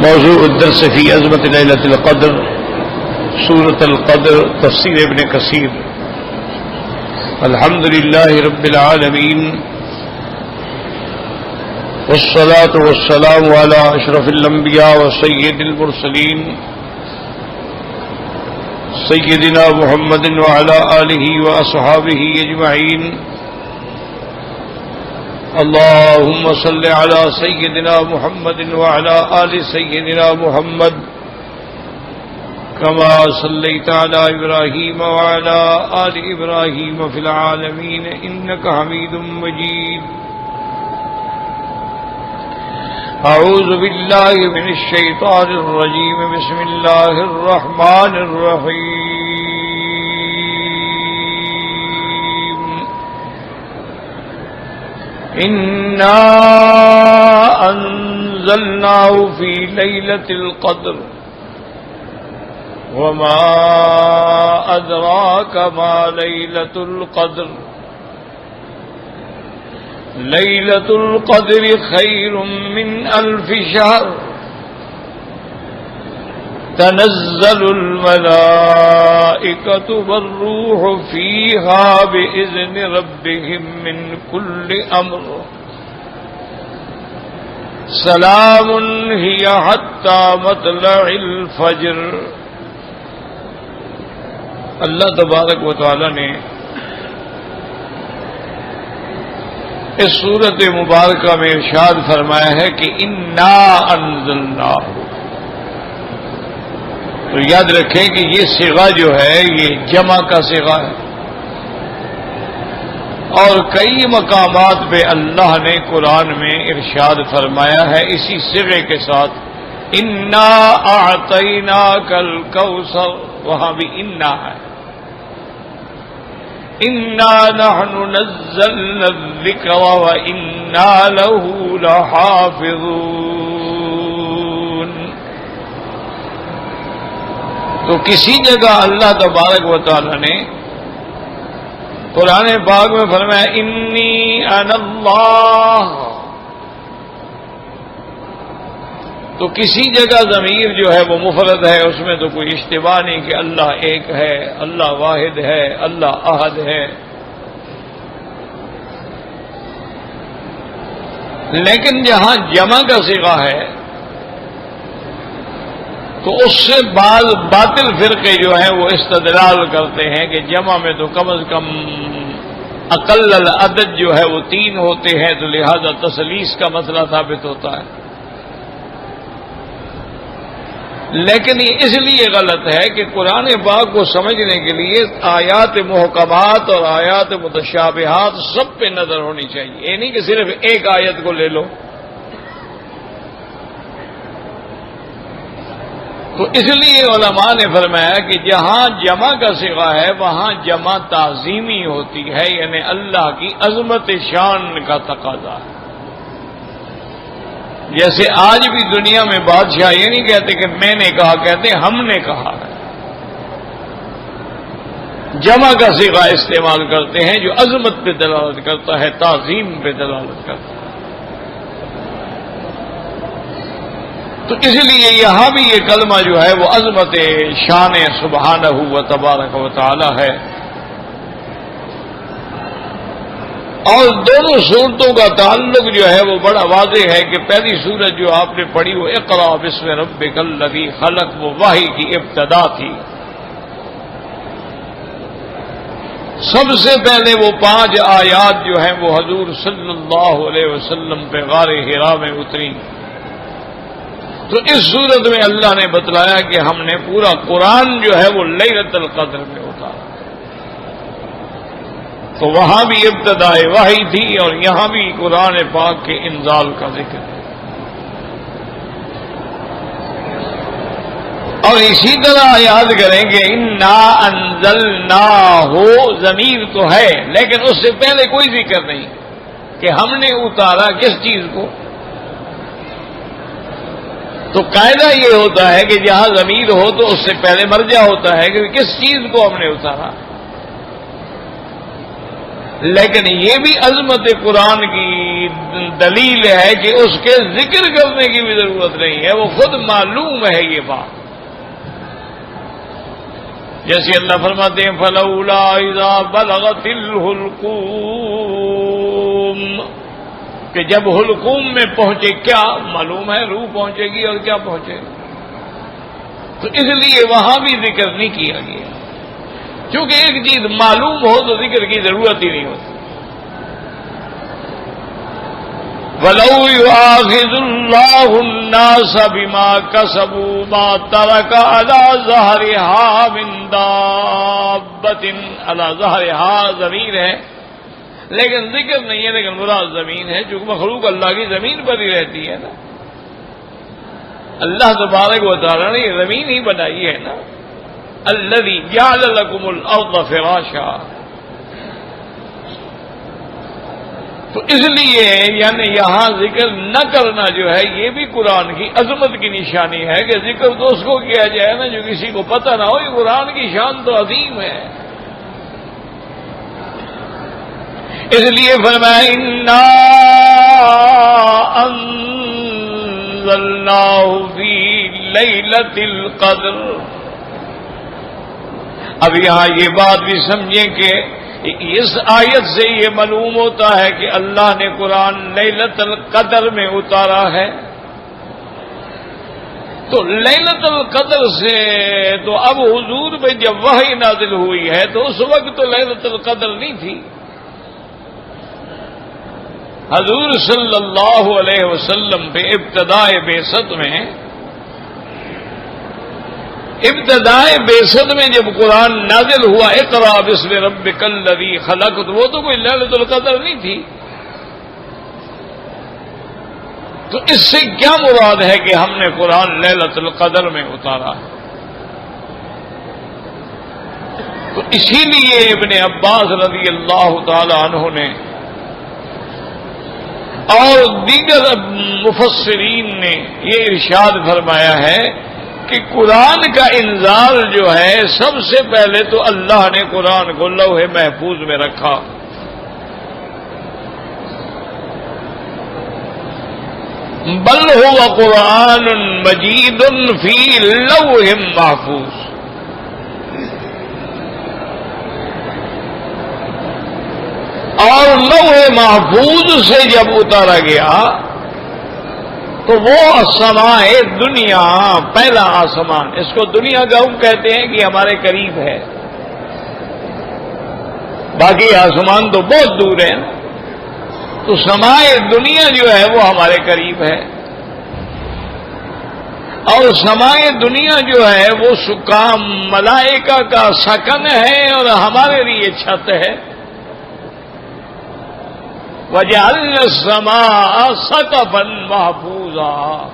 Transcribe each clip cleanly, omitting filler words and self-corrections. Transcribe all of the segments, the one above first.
موضوع الدرس فی عظمت لیلۃ القدر، سورۃ القدر، تفسیر ابن کثیر۔ الحمد للہ رب العالمین، والصلاة والسلام علی اشرف الانبیاء وسید المرسلین سیدنا محمد وعلی آلہ واصحابہ اجمعین۔ اللهم صل على سيدنا محمد وعلى آل سيدنا محمد كما صليت على إبراهيم وعلى آل إبراهيم في العالمين إنك حميد مجيد۔ أعوذ بالله من الشيطان الرجيم، بسم الله الرحمن الرحيم۔ إنا أنزلناه في ليلة القدر وما أدراك ما ليلة القدر ليلة القدر خير من 1000 شهر تنزل الملائكة والروح فيها بإذن ربهم من كل أمر سلام هي حتى مطلع الفجر۔ اللہ تبارک و تعالی نے اس سورت مبارکہ میں ارشاد فرمایا ہے کہ انا انزلناہ۔ تو یاد رکھیں کہ یہ صیغہ جو ہے یہ جمع کا صیغہ ہے، اور کئی مقامات پہ اللہ نے قرآن میں ارشاد فرمایا ہے اسی صیغے کے ساتھ، انا اعطیناک الکوثر، وہاں بھی انا ہے، انا نحن نزلنا الذکر وانا لہ لحافظون۔ تو کسی جگہ اللہ تبارک و تعالی نے قرآن پاک میں فرمایا انی انا اللہ، تو کسی جگہ ضمیر جو ہے وہ مفرد ہے، اس میں تو کوئی اشتباہ نہیں کہ اللہ ایک ہے، اللہ واحد ہے، اللہ احد ہے۔ لیکن جہاں جمع کا صیغہ ہے تو اس سے بعض باطل فرقے جو ہیں وہ استدلال کرتے ہیں کہ جمع میں تو کم از کم اقل العدد جو ہے وہ 3 ہوتے ہیں، تو لہذا تثلیث کا مسئلہ ثابت ہوتا ہے۔ لیکن یہ اس لیے غلط ہے کہ قرآن پاک کو سمجھنے کے لیے آیات محکمات اور آیات متشابہات سب پہ نظر ہونی چاہیے، یہ نہیں کہ صرف ایک آیت کو لے لو۔ تو اس لیے علماء نے فرمایا کہ جہاں جمع کا صیغہ ہے وہاں جمع تعظیمی ہوتی ہے، یعنی اللہ کی عظمت شان کا تقاضا ہے۔ جیسے آج بھی دنیا میں بادشاہ یہ نہیں کہتے کہ میں نے کہا، کہتے ہم نے کہا ہے، جمع کا صیغہ استعمال کرتے ہیں جو عظمت پہ دلالت کرتا ہے، تعظیم پہ دلالت کرتا ہے۔ تو اس لیے یہاں بھی یہ کلمہ جو ہے وہ عظمت شان سبحانہ و تبارک و تعالی ہے۔ اور دونوں صورتوں کا تعلق جو ہے وہ بڑا واضح ہے کہ پہلی صورت جو آپ نے پڑھی وہ اقرأ باسم ربک الذی خلق، وہ وحی کی ابتدا تھی۔ سب سے پہلے وہ 5 آیات جو ہیں وہ حضور صلی اللہ علیہ وسلم پہ غار حرا میں اتری۔ تو اس صورت میں اللہ نے بتلایا کہ ہم نے پورا قرآن جو ہے وہ لیلۃ القدر میں اتارا۔ تو وہاں بھی ابتدائے وحی تھی اور یہاں بھی قرآن پاک کے انزال کا ذکر ہے۔ اور اسی طرح یاد کریں کہ انا انزلناہ، ضمیر تو ہے لیکن اس سے پہلے کوئی ذکر نہیں کہ ہم نے اتارا کس چیز کو۔ تو قاعدہ یہ ہوتا ہے کہ جہاں ضمیر ہو تو اس سے پہلے مرجع ہوتا ہے کہ کس چیز کو ہم نے اتارا۔ لیکن یہ بھی عظمت قرآن کی دلیل ہے کہ اس کے ذکر کرنے کی بھی ضرورت نہیں ہے، وہ خود معلوم ہے یہ بات۔ جیسے اللہ فرماتے ہیں فَلَوْلَا إِذَا بَلَغَتِ الْحُلْقُومَ، کہ جب حلقوم میں پہنچے، کیا معلوم ہے روح پہنچے گی اور کیا پہنچے گی، تو اس لیے وہاں بھی ذکر نہیں کیا گیا، کیونکہ ایک چیز معلوم ہو تو ذکر کی ضرورت ہی نہیں ہوتی۔ وَلَوْ يُؤَاخِذُ اللَّهُ النَّاسَ بِمَا كَسَبُوا مَا تَرَكَ عَلَى ظَهْرِهَا مِن دَابَّةٍ، عَلَى ظَهْرِهَا ضمیر ہے لیکن ذکر نہیں ہے، لیکن مراد زمین ہے، چونکہ مخلوق اللہ کی زمین پر ہی رہتی ہے نا، اللہ تبارک و تعالیٰ نے یہ زمین ہی بنائی ہے نا، الذی جعل لکم الارض فراشا، تو اس لیے یعنی یہاں ذکر نہ کرنا جو ہے یہ بھی قرآن کی عظمت کی نشانی ہے کہ ذکر تو اس کو کیا جائے نا جو کسی کو پتہ نہ ہو، یہ قرآن کی شان تو عظیم ہے۔ اس لیے فرمایا انا انزلناہ فی لیلۃ القدر۔ اب یہاں یہ بات بھی سمجھیں کہ اس آیت سے یہ معلوم ہوتا ہے کہ اللہ نے قرآن لیلۃ القدر میں اتارا ہے، تو لیلۃ القدر سے تو اب حضور پہ جب وحی نازل ہوئی ہے تو اس وقت تو لیلۃ القدر نہیں تھی۔ حضور صلی اللہ علیہ وسلم پہ ابتدائے بعثت میں جب قرآن نازل ہوا اقرأ باسم ربک الذی خلق، تو وہ تو کوئی لیلۃ القدر نہیں تھی۔ تو اس سے کیا مراد ہے کہ ہم نے قرآن لیلۃ القدر میں اتارا ہے؟ تو اسی لیے ابن عباس رضی اللہ تعالی عنہ نے اور دیگر مفسرین نے یہ ارشاد فرمایا ہے کہ قرآن کا انزال جو ہے سب سے پہلے تو اللہ نے قرآن کو لوح محفوظ میں رکھا، بل هو قرآن مجید فی لوح محفوظ، اور لوح محفوظ سے جب اتارا گیا تو وہ سماء دنیا، پہلا آسمان، اس کو دنیا کا ہم کہتے ہیں کہ ہمارے قریب ہے، باقی آسمان تو بہت دور ہے، تو سماء دنیا جو ہے وہ ہمارے قریب ہے، اور سماء دنیا جو ہے وہ سکام ملائکہ کا سکن ہے اور ہمارے لیے چھت ہے۔ وَجَعَلْنَا السَّمَاءَ سَقْفًا مَحْفُوظًا،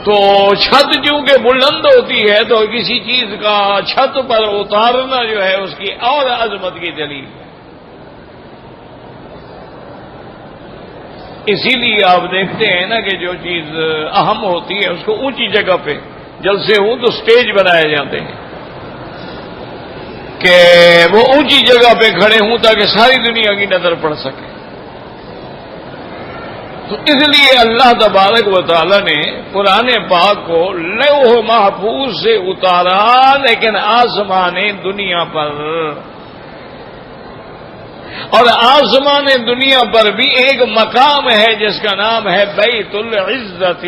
تو چھت چونکہ بلند ہوتی ہے تو کسی چیز کا چھت پر اتارنا جو ہے اس کی اور عظمت کی دلیل ہے۔ اسی لیے آپ دیکھتے ہیں نا کہ جو چیز اہم ہوتی ہے اس کو اونچی جگہ پہ جلسے ہوں تو سٹیج بنائے جاتے ہیں کہ وہ اونچی جگہ پہ کھڑے ہوں تاکہ ساری دنیا کی نظر پڑ سکے۔ تو اس لیے اللہ تبارک و تعالی نے قرآن پاک کو لوح محفوظ سے اتارا، لیکن آسمان دنیا پر، اور آسمان دنیا پر بھی ایک مقام ہے جس کا نام ہے بیت العزت،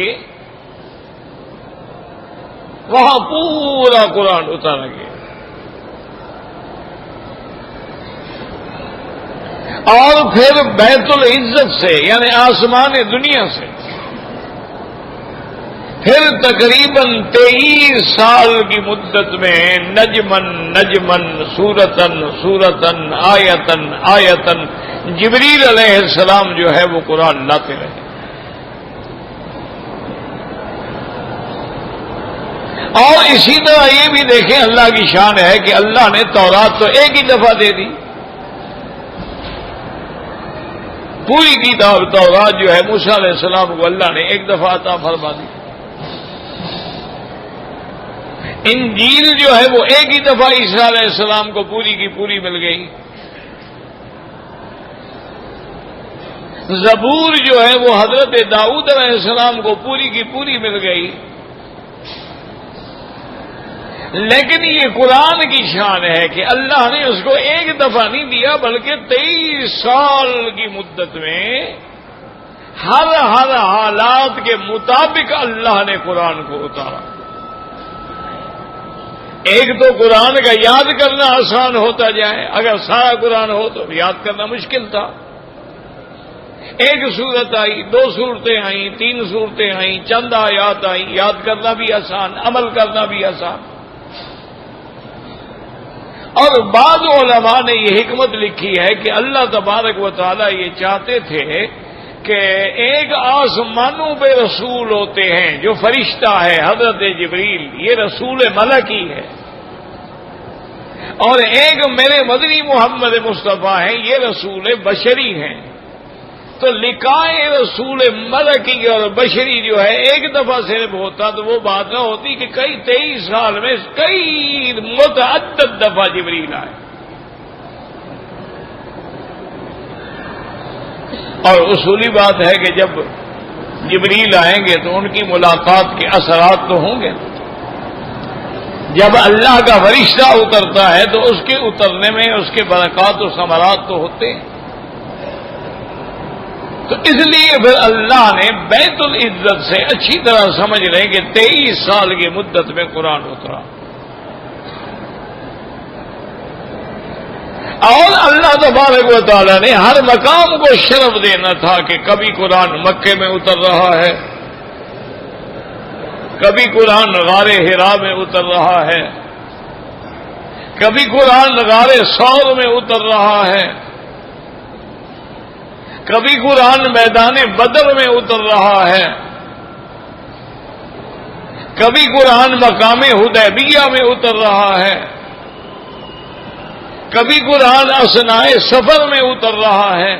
وہاں پورا قرآن اتارا گیا، اور پھر بیت العزت سے یعنی آسمان دنیا سے پھر تقریباً 23 سال کی مدت میں نجمن نجمن سورتن سورتن آیتن آیتن جبریل علیہ السلام جو ہے وہ قرآن لاتے رہے، اور اسی طرح یہ بھی دیکھیں اللہ کی شان ہے کہ اللہ نے تورات تو ایک ہی دفعہ دے دی، پوری کتاب تورات جو ہے موسیٰ علیہ السلام کو اللہ نے ایک دفعہ عطا فرما دی، انجیل جو ہے وہ ایک ہی دفعہ عیسیٰ علیہ السلام کو پوری کی پوری مل گئی. زبور جو ہے وہ حضرت داؤد علیہ السلام کو پوری کی پوری مل گئی. لیکن یہ قرآن کی شان ہے کہ اللہ نے اس کو ایک دفعہ نہیں دیا بلکہ 23 سال کی مدت میں ہر حالات کے مطابق اللہ نے قرآن کو اتارا. ایک تو قرآن کا یاد کرنا آسان ہوتا جائے، اگر سارا قرآن ہو تو یاد کرنا مشکل تھا. ایک سورت آئی، 2 سورتیں آئیں، 3 سورتیں آئیں، چند آیات آئیں، یاد کرنا بھی آسان، عمل کرنا بھی آسان. اور بعض علماء نے یہ حکمت لکھی ہے کہ اللہ تبارک و تعالیٰ یہ چاہتے تھے کہ ایک آسمانوں پہ رسول ہوتے ہیں جو فرشتہ ہے حضرت جبریل، یہ رسول ملکی ہے، اور ایک میرے مدنی محمد مصطفیٰ ہیں، یہ رسول بشری ہیں. تو لکھائے رسول ملکی اور بشری جو ہے ایک دفعہ صرف ہوتا تو وہ بات نہ ہوتی کہ کئی 23 سال میں کئی متعدد دفعہ جبریل آئے. اور اصولی بات ہے کہ جب جبریل آئیں گے تو ان کی ملاقات کے اثرات تو ہوں گے. جب اللہ کا فرشتہ اترتا ہے تو اس کے اترنے میں اس کے برکات و ثمرات تو ہوتے ہیں. تو اس لیے پھر اللہ نے بیت العزت سے اچھی طرح سمجھ لیں کہ 23 سال کی مدت میں قرآن اترا. اور اللہ تبارک و تعالیٰ نے ہر مقام کو شرف دینا تھا کہ کبھی قرآن مکے میں اتر رہا ہے، کبھی قرآن غار حرا میں اتر رہا ہے، کبھی قرآن غار ثور میں اتر رہا ہے، کبھی قرآن میدان بدر میں اتر رہا ہے، کبھی قرآن مقام حدیبیہ میں اتر رہا ہے، کبھی قرآن اثناء سفر میں اتر رہا ہے،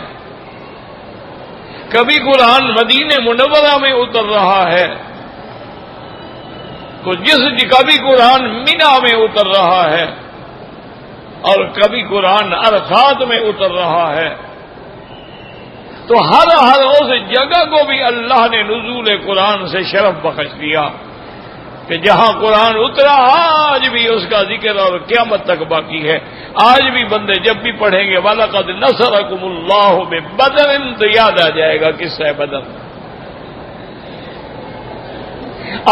کبھی قرآن مدینہ منورہ میں اتر رہا ہے، تو کبھی قرآن مینا میں اتر رہا ہے، اور کبھی قرآن عرفات میں اتر رہا ہے. تو ہر اس جگہ کو بھی اللہ نے نزول قرآن سے شرف بخش دیا کہ جہاں قرآن اترا آج بھی اس کا ذکر اور قیامت تک باقی ہے. آج بھی بندے جب بھی پڑھیں گے وَلَقَدْ نَصَرَكُمُ اللَّهُ بِبَدْرٍ تو یاد آ جائے گا قصہ بدر.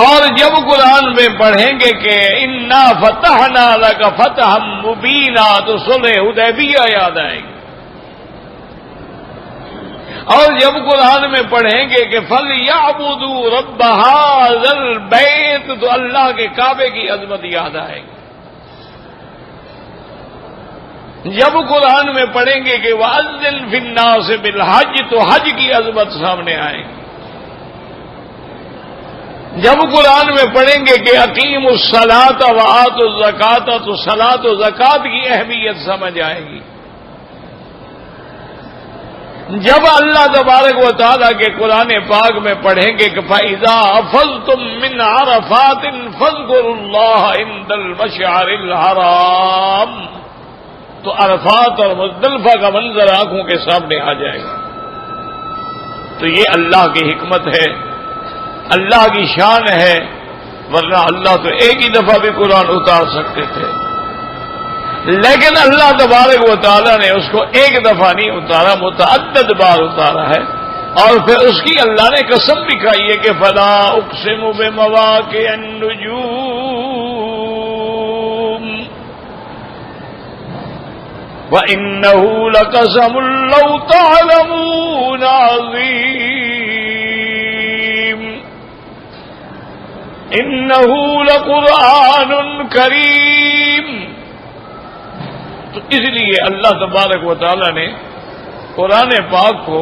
اور جب قرآن میں پڑھیں گے کہ اِنَّا فَتَحْنَا لَكَ فَتْحًا مُبِينًا تو صلح حدیبیہ یاد آئے گی. اور جب قرآن میں پڑھیں گے کہ فَلْيَعْبُدُوا رَبَّ هَٰذَا الْبَيْتِ تو اللہ کے کعبے کی عظمت یاد آئے گی. جب قرآن میں پڑھیں گے کہ وَأَذِّنْ فِي النَّاسِ بِالْحَجِّ تو حج کی عظمت سامنے آئے گی. جب قرآن میں پڑھیں گے کہ اقیموا الصلاۃ وآتوا الزکاۃ تو صلاۃ و زکات کی اہمیت سمجھ آئے گی. جب اللہ تبارک و تعالیٰ کے قرآن پاک میں پڑھیں گے کہ فَإِذَا أَفَضْتُم مِّنْ عَرَفَاتٍ فَاذْكُرُوا اللَّهَ عِندَ الْمَشْعَرِ الْحَرَامِ تو عرفات اور مزدلفہ کا منظر آنکھوں کے سامنے آ جائے گا. تو یہ اللہ کی حکمت ہے، اللہ کی شان ہے، ورنہ اللہ تو ایک ہی دفعہ بھی قرآن اتار سکتے تھے، لیکن اللہ تبارک و تعالیٰ نے اس کو ایک دفعہ نہیں اتارا، متعدد بار اتارا ہے. اور پھر اس کی اللہ نے قسم بھی کھائی ہے کہ فَلَا أُقْسِمُ بِمَوَاقِعِ النُّجُومِ وَإِنَّهُ لَقَسَمٌ لَّوْ تَعْلَمُونَ عَظِيمٌ إِنَّهُ لَقُرْآنٌ كَرِيمٌ. تو اس لیے اللہ تبارک و تعالیٰ نے قرآن پاک کو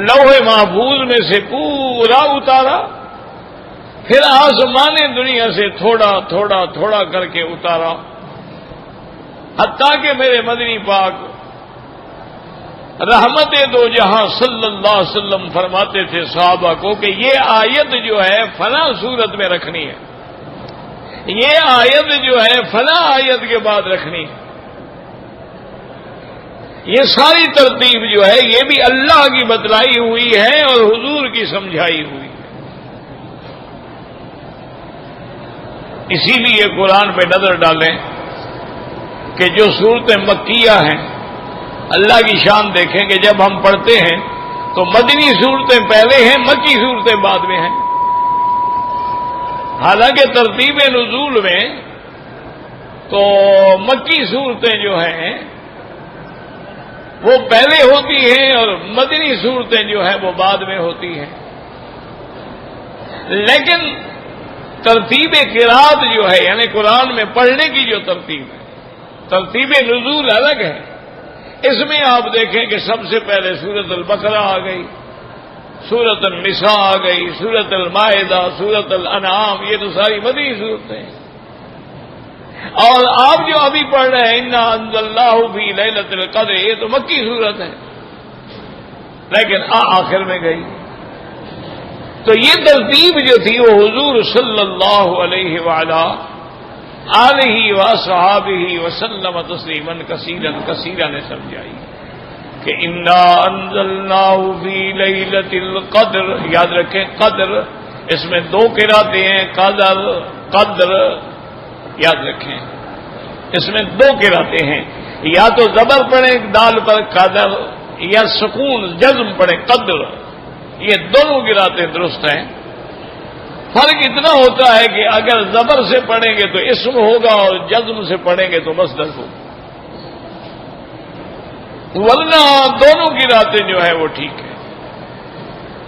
لوح محفوظ میں سے پورا اتارا، پھر آسمان دنیا سے تھوڑا تھوڑا تھوڑا کر کے اتارا، حتیٰ کہ میرے مدنی پاک رحمت دو جہاں صلی اللہ علیہ وسلم فرماتے تھے صحابہ کو کہ یہ آیت جو ہے فلاں صورت میں رکھنی ہے، یہ آیت جو ہے فلاں آیت کے بعد رکھنی ہے. یہ ساری ترتیب جو ہے یہ بھی اللہ کی بتلائی ہوئی ہے اور حضور کی سمجھائی ہوئی ہے. اسی لیے قرآن پہ نظر ڈالیں کہ جو صورتیں مکیہ ہیں اللہ کی شان دیکھیں کہ جب ہم پڑھتے ہیں تو مدنی صورتیں پہلے ہیں، مکی صورتیں بعد میں ہیں. حالانکہ ترتیب نزول میں تو مکی صورتیں جو ہیں وہ پہلے ہوتی ہیں اور مدنی صورتیں جو ہیں وہ بعد میں ہوتی ہیں. لیکن ترتیب قرات جو ہے یعنی قرآن میں پڑھنے کی جو ترتیب ہے، ترتیب نزول الگ ہے. اس میں آپ دیکھیں کہ سب سے پہلے سورۃ البقرہ آ گئی، سورۃ النساء آ گئی، سورۃ المائدہ، سورۃ الانعام، یہ تو ساری مدنی صورتیں ہیں. اور آپ جو ابھی پڑھ رہے ہیں انا انزلناہ فی لیلۃ القدر، یہ تو مکی صورت ہے لیکن آخر میں گئی. تو یہ ترتیب جو تھی وہ حضور صلی اللہ علیہ وآلہ آلہ وصحابہ وسلم تسلیما کثیرا کثیرا نے سمجھائی کہ انا انزلناہ فی لیلۃ القدر. یاد رکھیں قدر، اس میں دو قراتیں ہیں، قدر قدر. یاد رکھیں اس میں دو قراتیں ہیں، یا تو زبر پڑھیں دال پر قدر، یا سکون جزم پڑھیں قدر. یہ دونوں قراتیں درست ہیں. فرق اتنا ہوتا ہے کہ اگر زبر سے پڑھیں گے تو اسم ہوگا اور جزم سے پڑھیں گے تو مصدر ہوگا، ورنہ دونوں قراتیں جو ہے وہ ٹھیک ہے.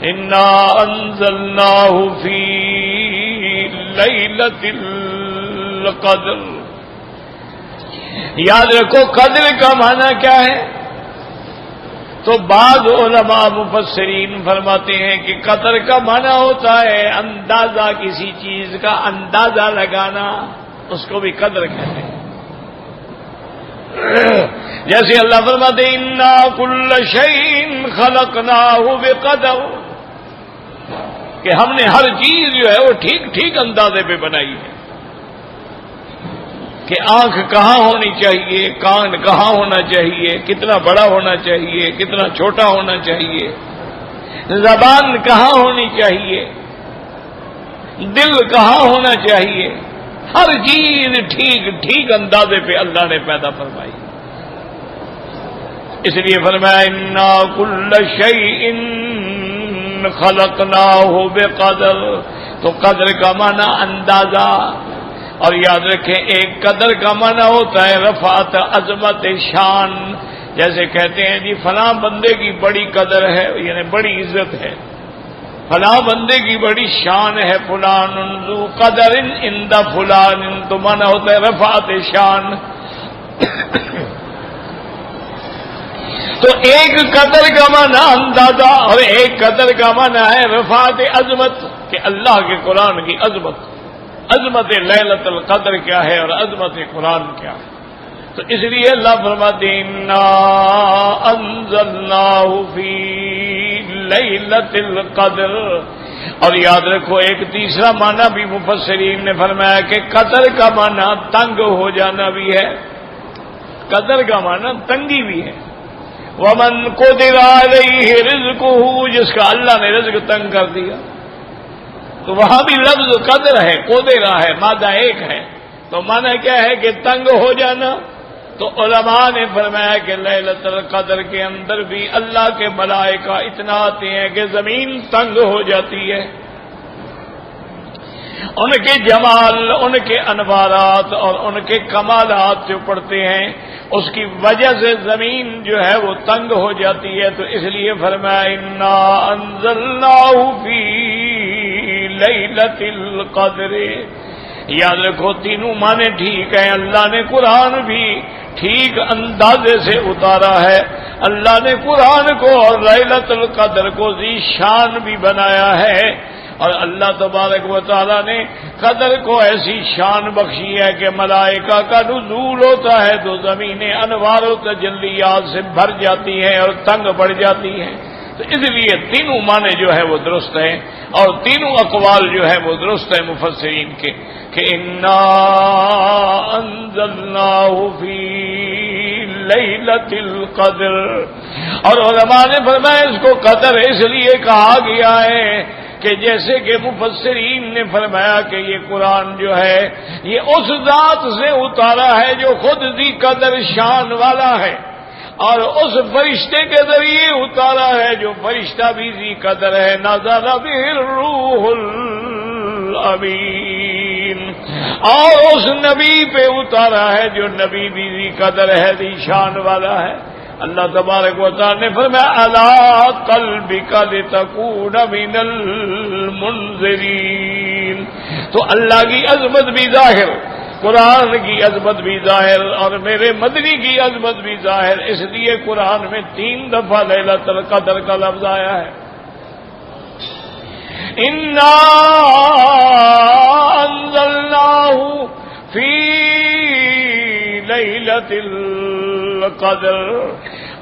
انا انزلناہ فی لیلۃ القدر. یاد رکھو قدر کا معنی کیا ہے؟ تو بعض علماء مفسرین فرماتے ہیں کہ قدر کا معنی ہوتا ہے اندازہ، کسی چیز کا اندازہ لگانا، اس کو بھی قدر کہتے ہیں. جیسے اللہ فرماتے ہیں انا کل شیء خلقناہ بقدر، کہ ہم نے ہر چیز جو ہے وہ ٹھیک ٹھیک اندازے پہ بنائی ہے. کہ آنکھ کہاں ہونی چاہیے، کان کہاں ہونا چاہیے، کتنا بڑا ہونا چاہیے، کتنا چھوٹا ہونا چاہیے، زبان کہاں ہونی چاہیے، دل کہاں ہونا چاہیے، ہر چیز ٹھیک ٹھیک اندازے پہ اللہ نے پیدا فرمائی. اس لیے فرمایا انا کل شیء خلقناہ بقدر. تو قدر کا معنی اندازہ. اور یاد رکھیں ایک قدر کا معنی ہوتا ہے رفعت، عظمت، شان. جیسے کہتے ہیں جی فلاں بندے کی بڑی قدر ہے، یعنی بڑی عزت ہے، فلاں بندے کی بڑی شان ہے، فلان ذو قدر عند فلان، تو معنی ہوتا ہے رفعت شان. تو ایک قدر کا معنی اندازہ اور ایک قدر کا معنی ہے رفعت عظمت، کہ اللہ کے قرآن کی عظمت. عظمت لیلۃ القدر کیا ہے اور عظمت قرآن کیا ہے؟ تو اس لیے اللہ فرماتے ہیں انا انزلناہ فی لیلۃ القدر. اور یاد رکھو ایک تیسرا معنی بھی مفسرین نے فرمایا کہ قدر کا معنی تنگ ہو جانا بھی ہے، قدر کا معنی تنگی بھی ہے. ومن قدر علیہ رزقہ، جس کا اللہ نے رزق تنگ کر دیا، تو وہاں بھی لفظ قدر ہے، قدرہ ہے، مادہ ایک ہے. تو معنی کیا ہے کہ تنگ ہو جانا. تو علماء نے فرمایا کہ لیلۃ القدر کے اندر بھی اللہ کے ملائکہ اتنا آتے ہیں کہ زمین تنگ ہو جاتی ہے. ان کے جمال، ان کے انوارات اور ان کے کمالات جو پڑھتے ہیں اس کی وجہ سے زمین جو ہے وہ تنگ ہو جاتی ہے. تو اس لیے فرمایا انا انزلناہ فی لیلۃ القدر. یاد رکھو تینوں معنی ٹھیک ہیں. اللہ نے قرآن بھی ٹھیک اندازے سے اتارا ہے. اللہ نے قرآن کو اور لیلۃ القدر کو ذی شان بھی بنایا ہے. اور اللہ تبارک و تعالیٰ نے قدر کو ایسی شان بخشی ہے کہ ملائکہ کا نزول ہوتا ہے تو زمینیں انوار و تجلیات سے بھر جاتی ہیں اور تنگ بڑھ جاتی ہیں. تو اس لیے تینوں معنی جو ہے وہ درست ہیں. اور تینوں اقوال جو ہے وہ درست ہے مفسرین کے کہ انا انزلناہ فی لیلۃ القدر، اور علماء نے فرمایا اس کو قدر اس لیے کہا گیا ہے کہ جیسے کہ مفسرین نے فرمایا کہ یہ قرآن جو ہے یہ اس ذات سے اتارا ہے جو خود ذی قدر شان والا ہے، اور اس فرشتے کے ذریعے اتارا ہے جو فرشتہ بھی ذی قدر ہے، نزل بہ الروح الامین، اور اس نبی پہ اتارا ہے جو نبی بھی ذی قدر ہے، ذی شان والا ہے۔ اللہ تبارک و تعالی نے فرمایا علی قلبک لتکون من المنذرین، تو اللہ کی عظمت بھی ظاہر، قرآن کی عظمت بھی ظاہر، اور میرے مدنی کی عظمت بھی ظاہر، اس لیے قرآن میں 3 دفعہ لیلۃ القدر کا لفظ آیا ہے۔ انا انزلناہ فی لیلۃ القدر،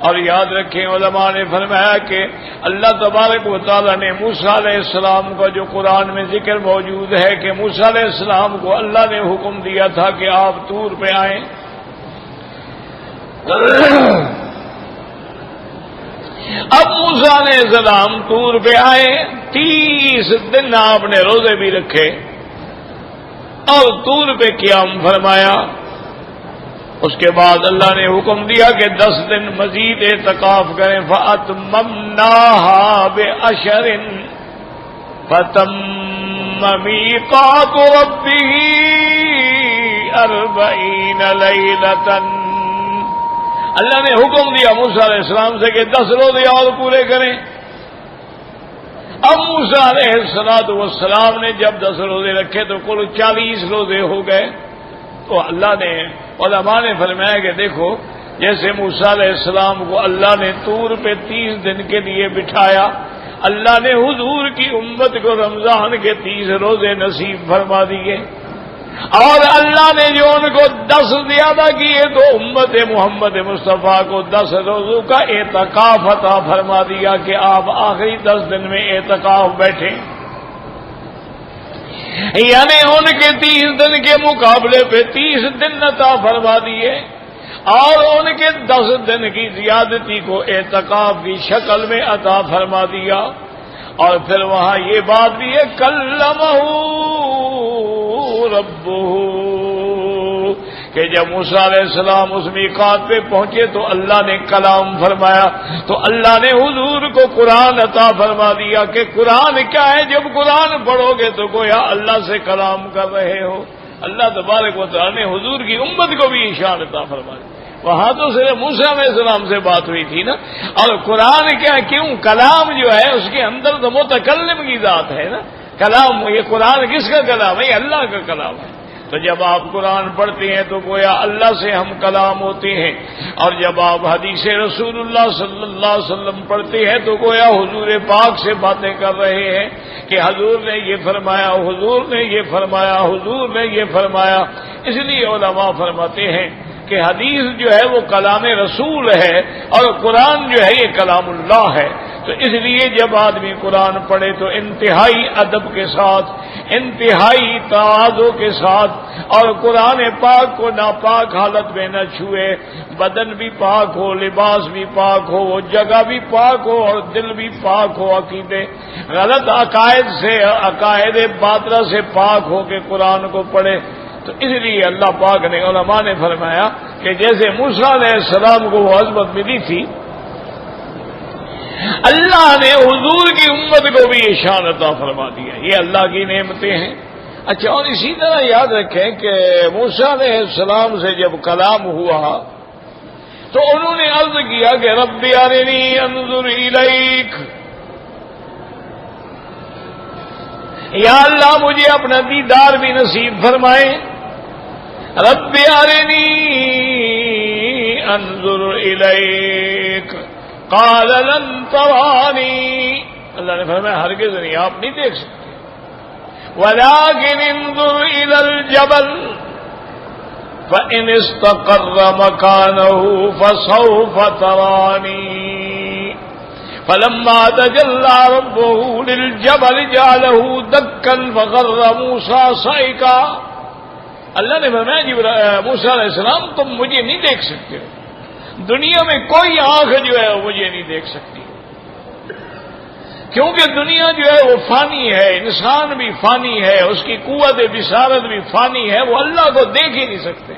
اور یاد رکھیں علماء نے فرمایا کہ اللہ تبارک و تعالی نے موسیٰ علیہ السلام کا جو قرآن میں ذکر موجود ہے کہ موسیٰ علیہ السلام کو اللہ نے حکم دیا تھا کہ آپ طور پہ آئیں، اب موسیٰ علیہ السلام طور پہ آئے، 30 دن آپ نے روزے بھی رکھے اور طور پہ قیام فرمایا۔ اس کے بعد اللہ نے حکم دیا کہ 10 دن مزید اعتکاف کریں، فَأَتْمَمْنَاهَا بِعَشْرٍ فَتَمَّ مِيقَاتُ رَبِّهِ 40 لَيْلَةً، اللہ نے حکم دیا موسیٰ علیہ السلام سے کہ 10 روزے اور پورے کریں۔ اب موسیٰ علیہ السلام نے جب 10 روزے رکھے تو کل 40 روزے ہو گئے، تو اللہ نے علماء نے فرمایا کہ دیکھو جیسے موسیٰ علیہ السلام کو اللہ نے طور پہ 30 دن کے لیے بٹھایا، اللہ نے حضور کی امت کو رمضان کے 30 روزے نصیب فرما دیے، اور اللہ نے جو ان کو 10 زیادہ کیے تو امت محمد مصطفیٰ کو 10 روزوں کا اعتکاف عطا فرما دیا کہ آپ آخری 10 دن میں اعتکاف بیٹھیں، یعنی ان کے 30 دن کے مقابلے پہ 30 دن عطا فرما دیے، اور ان کے 10 دن کی زیادتی کو اعتکاف کی شکل میں عطا فرما دیا۔ اور پھر وہاں یہ بات بھی ہے کلمہ ربہ، کہ جب موسیٰ علیہ السلام اس میقات پہ پہنچے تو اللہ نے کلام فرمایا، تو اللہ نے حضور کو قرآن عطا فرما دیا کہ قرآن کیا ہے، جب قرآن پڑھو گے تو گویا اللہ سے کلام کر رہے ہو۔ اللہ تبارک و تعالی نے حضور کی امت کو بھی اشارہ عطا فرما دیا، وہاں تو صرف موسیٰ علیہ السلام سے بات ہوئی تھی نا، اور قرآن کیا کیوں کلام جو ہے اس کے اندر تو متکلم کی ذات ہے نا، کلام، یہ قرآن کس کا کلام ہے؟ یہ اللہ کا کلام ہے۔ تو جب آپ قرآن پڑھتے ہیں تو گویا اللہ سے ہم کلام ہوتے ہیں، اور جب آپ حدیث رسول اللہ صلی اللہ علیہ وسلم پڑھتے ہیں تو گویا حضور پاک سے باتیں کر رہے ہیں کہ حضور نے یہ فرمایا، حضور نے یہ فرمایا، حضور نے یہ فرمایا۔ اس لیے علماء فرماتے ہیں کہ حدیث جو ہے وہ کلام رسول ہے اور قرآن جو ہے یہ کلام اللہ ہے، تو اس لیے جب آدمی قرآن پڑھے تو انتہائی ادب کے ساتھ، انتہائی تواضع کے ساتھ، اور قرآن پاک کو ناپاک حالت میں نہ چھوئے، بدن بھی پاک ہو، لباس بھی پاک ہو، وہ جگہ بھی پاک ہو اور دل بھی پاک ہو، عقیدے غلط عقائد سے، عقائد باطلہ سے پاک ہو کے قرآن کو پڑھے۔ تو اس لیے اللہ پاک نے، علماء نے فرمایا کہ جیسے موسیٰ علیہ السلام کو وہ عظمت ملی تھی، اللہ نے حضور کی امت کو بھی یہ شان عطا فرما دیا، یہ اللہ کی نعمتیں ہیں۔ اچھا، اور اسی طرح یاد رکھیں کہ موسیٰ علیہ السلام سے جب کلام ہوا تو انہوں نے عرض کیا کہ رب ارنی انظر الیک، یا اللہ مجھے اپنا دیدار بھی نصیب فرمائے، رب ارنی انظر الیک قال لن ترانی، اللہ نے فرمایا ہرگز نہیں، آپ نہیں دیکھ سکتے، ولكن انظر الى الجبل فإن استقر مكانه فسوف تراني، فلما تجلى ربه للجبل جعله دكا فخر موسى صعقا. اللہ نے فرمایا موسیٰ علیہ السلام تم مجھے نہیں دیکھ سکتے، دنیا میں کوئی آنکھ جو ہے وہ مجھے نہیں دیکھ سکتی، کیونکہ دنیا جو ہے وہ فانی ہے، انسان بھی فانی ہے، اس کی قوت بصارت بھی فانی ہے، وہ اللہ کو دیکھ ہی نہیں سکتے.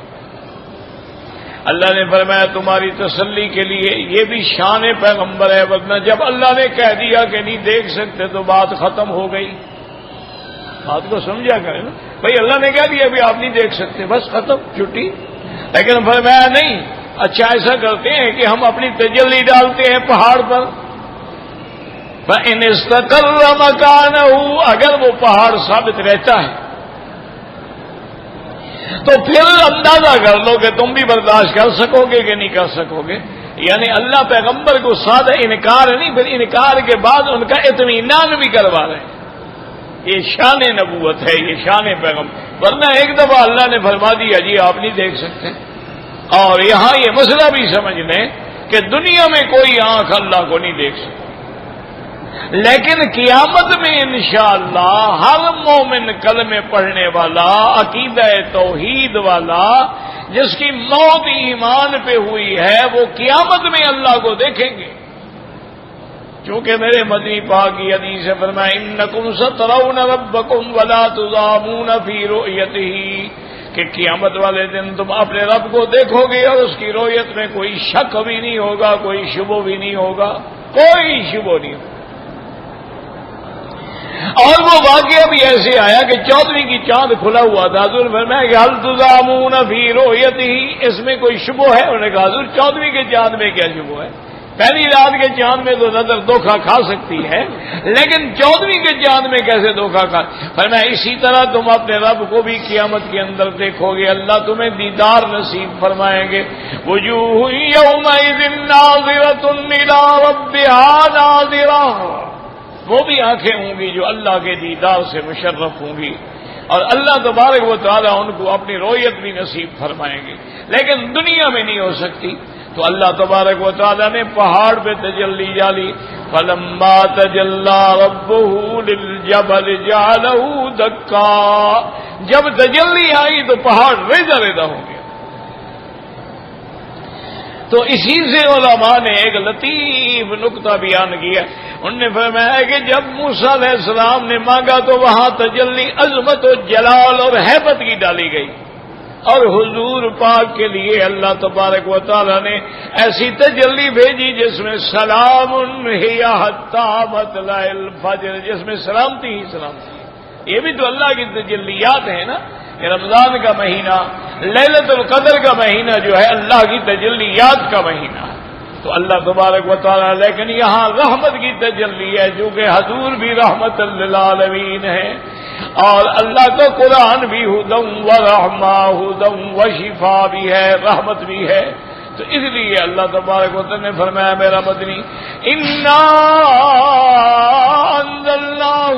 اللہ نے فرمایا تمہاری تسلی کے لیے یہ بھی شان پیغمبر ہے، ورنہ جب اللہ نے کہہ دیا کہ نہیں دیکھ سکتے تو بات ختم ہو گئی. بات کو سمجھا کریں نا بھائی، اللہ نے کہہ دیا ابھی آپ نہیں دیکھ سکتے، بس ختم چھٹی. لیکن فرمایا نہیں، اچھا ایسا کرتے ہیں کہ ہم اپنی تجلی ڈالتے ہیں پہاڑ پر، فَإِنِ اسْتَقَرَّ مَكَانَهُ، اگر وہ پہاڑ ثابت رہتا ہے تو پھر اندازہ کر لو کہ تم بھی برداشت کر سکو گے کہ نہیں کر سکو گے. یعنی اللہ پیغمبر کو سادہ انکار نہیں، پھر انکار کے بعد ان کا اطمینان بھی کروا رہے ہیں. یہ شان نبوت ہے، یہ شان پیغمبر. ورنہ ایک دفعہ اللہ نے فرما دیا جی آپ نہیں دیکھ سکتے. اور یہاں یہ مسئلہ بھی سمجھ لیں کہ دنیا میں کوئی آنکھ اللہ کو نہیں دیکھ سکتی، لیکن قیامت میں انشاءاللہ ہر مومن کلمے پڑھنے والا، عقیدہ توحید والا، جس کی موت ایمان پہ ہوئی ہے، وہ قیامت میں اللہ کو دیکھیں گے. چونکہ میرے مدنی پاک کی حدیث ہے، فرمایا انکم سترون ربکم ولا تضامون فی رؤیتہ، کہ قیامت والے دن تم اپنے رب کو دیکھو گے اور اس کی رؤیت میں کوئی شک بھی نہیں ہوگا، کوئی شبہ بھی نہیں ہوگا، کوئی شبہ نہیں ہوگا. اور وہ واقعہ بھی ایسے آیا کہ 14ویں کی چاند کھلا ہوا تھا. حضور فرمایا کہ هل تضامون فی رؤیتہ، اس میں کوئی شبہ ہے؟ انہوں نے کہا حضور 14ویں کے چاند میں کیا شبہ ہے؟ پہلی رات کے چاند میں تو نظر دھوکہ کھا سکتی ہے، لیکن 14ویں کے چاند میں کیسے دھوکہ کھا؟ فرمایا اسی طرح تم اپنے رب کو بھی قیامت کے اندر دیکھو گے، اللہ تمہیں دیدار نصیب فرمائیں گے. وجوہ یومئذ ناظرۃ الی ربہا ناظرہ، وہ بھی آنکھیں ہوں گی جو اللہ کے دیدار سے مشرف ہوں گی، اور اللہ تبارک و تعالیٰ ان کو اپنی رؤیت بھی نصیب فرمائیں گے. لیکن دنیا میں نہیں ہو سکتی. تو اللہ تبارک و تعالیٰ نے پہاڑ پہ تجلی ڈالی. فلما تجلی ربہ للجبل جعلہ دکا، جب تجلی آئی تو پہاڑ ریزہ ریزہ ہو گیا. تو اسی سے علماء نے ایک لطیف نکتہ بیان کیا. انہوں نے فرمایا کہ جب موسیٰ علیہ السلام نے مانگا تو وہاں تجلی عظمت و جلال اور ہیبت کی ڈالی گئی، اور حضور پاک کے لیے اللہ تبارک و تعالیٰ نے ایسی تجلی بھیجی جس میں سلام ہی حتی مطلع الفجر، جس میں سلامتی ہی سلامتی. یہ بھی تو اللہ کی تجلیات ہیں نا. رمضان کا مہینہ، لیلۃ القدر کا مہینہ جو ہے اللہ کی تجلیات کا مہینہ ہے. تو اللہ تبارک و تعالیٰ، لیکن یہاں رحمت کی تجلی ہے، جو کہ حضور بھی رحمت للعالمین ہے، اور اللہ کا قرآن بھی ہدی و رحمہ، ہدی و شفا بھی ہے، رحمت بھی ہے. تو اس لیے اللہ تبارک و تعالیٰ نے فرمایا میرا مدنی انا انزلناہ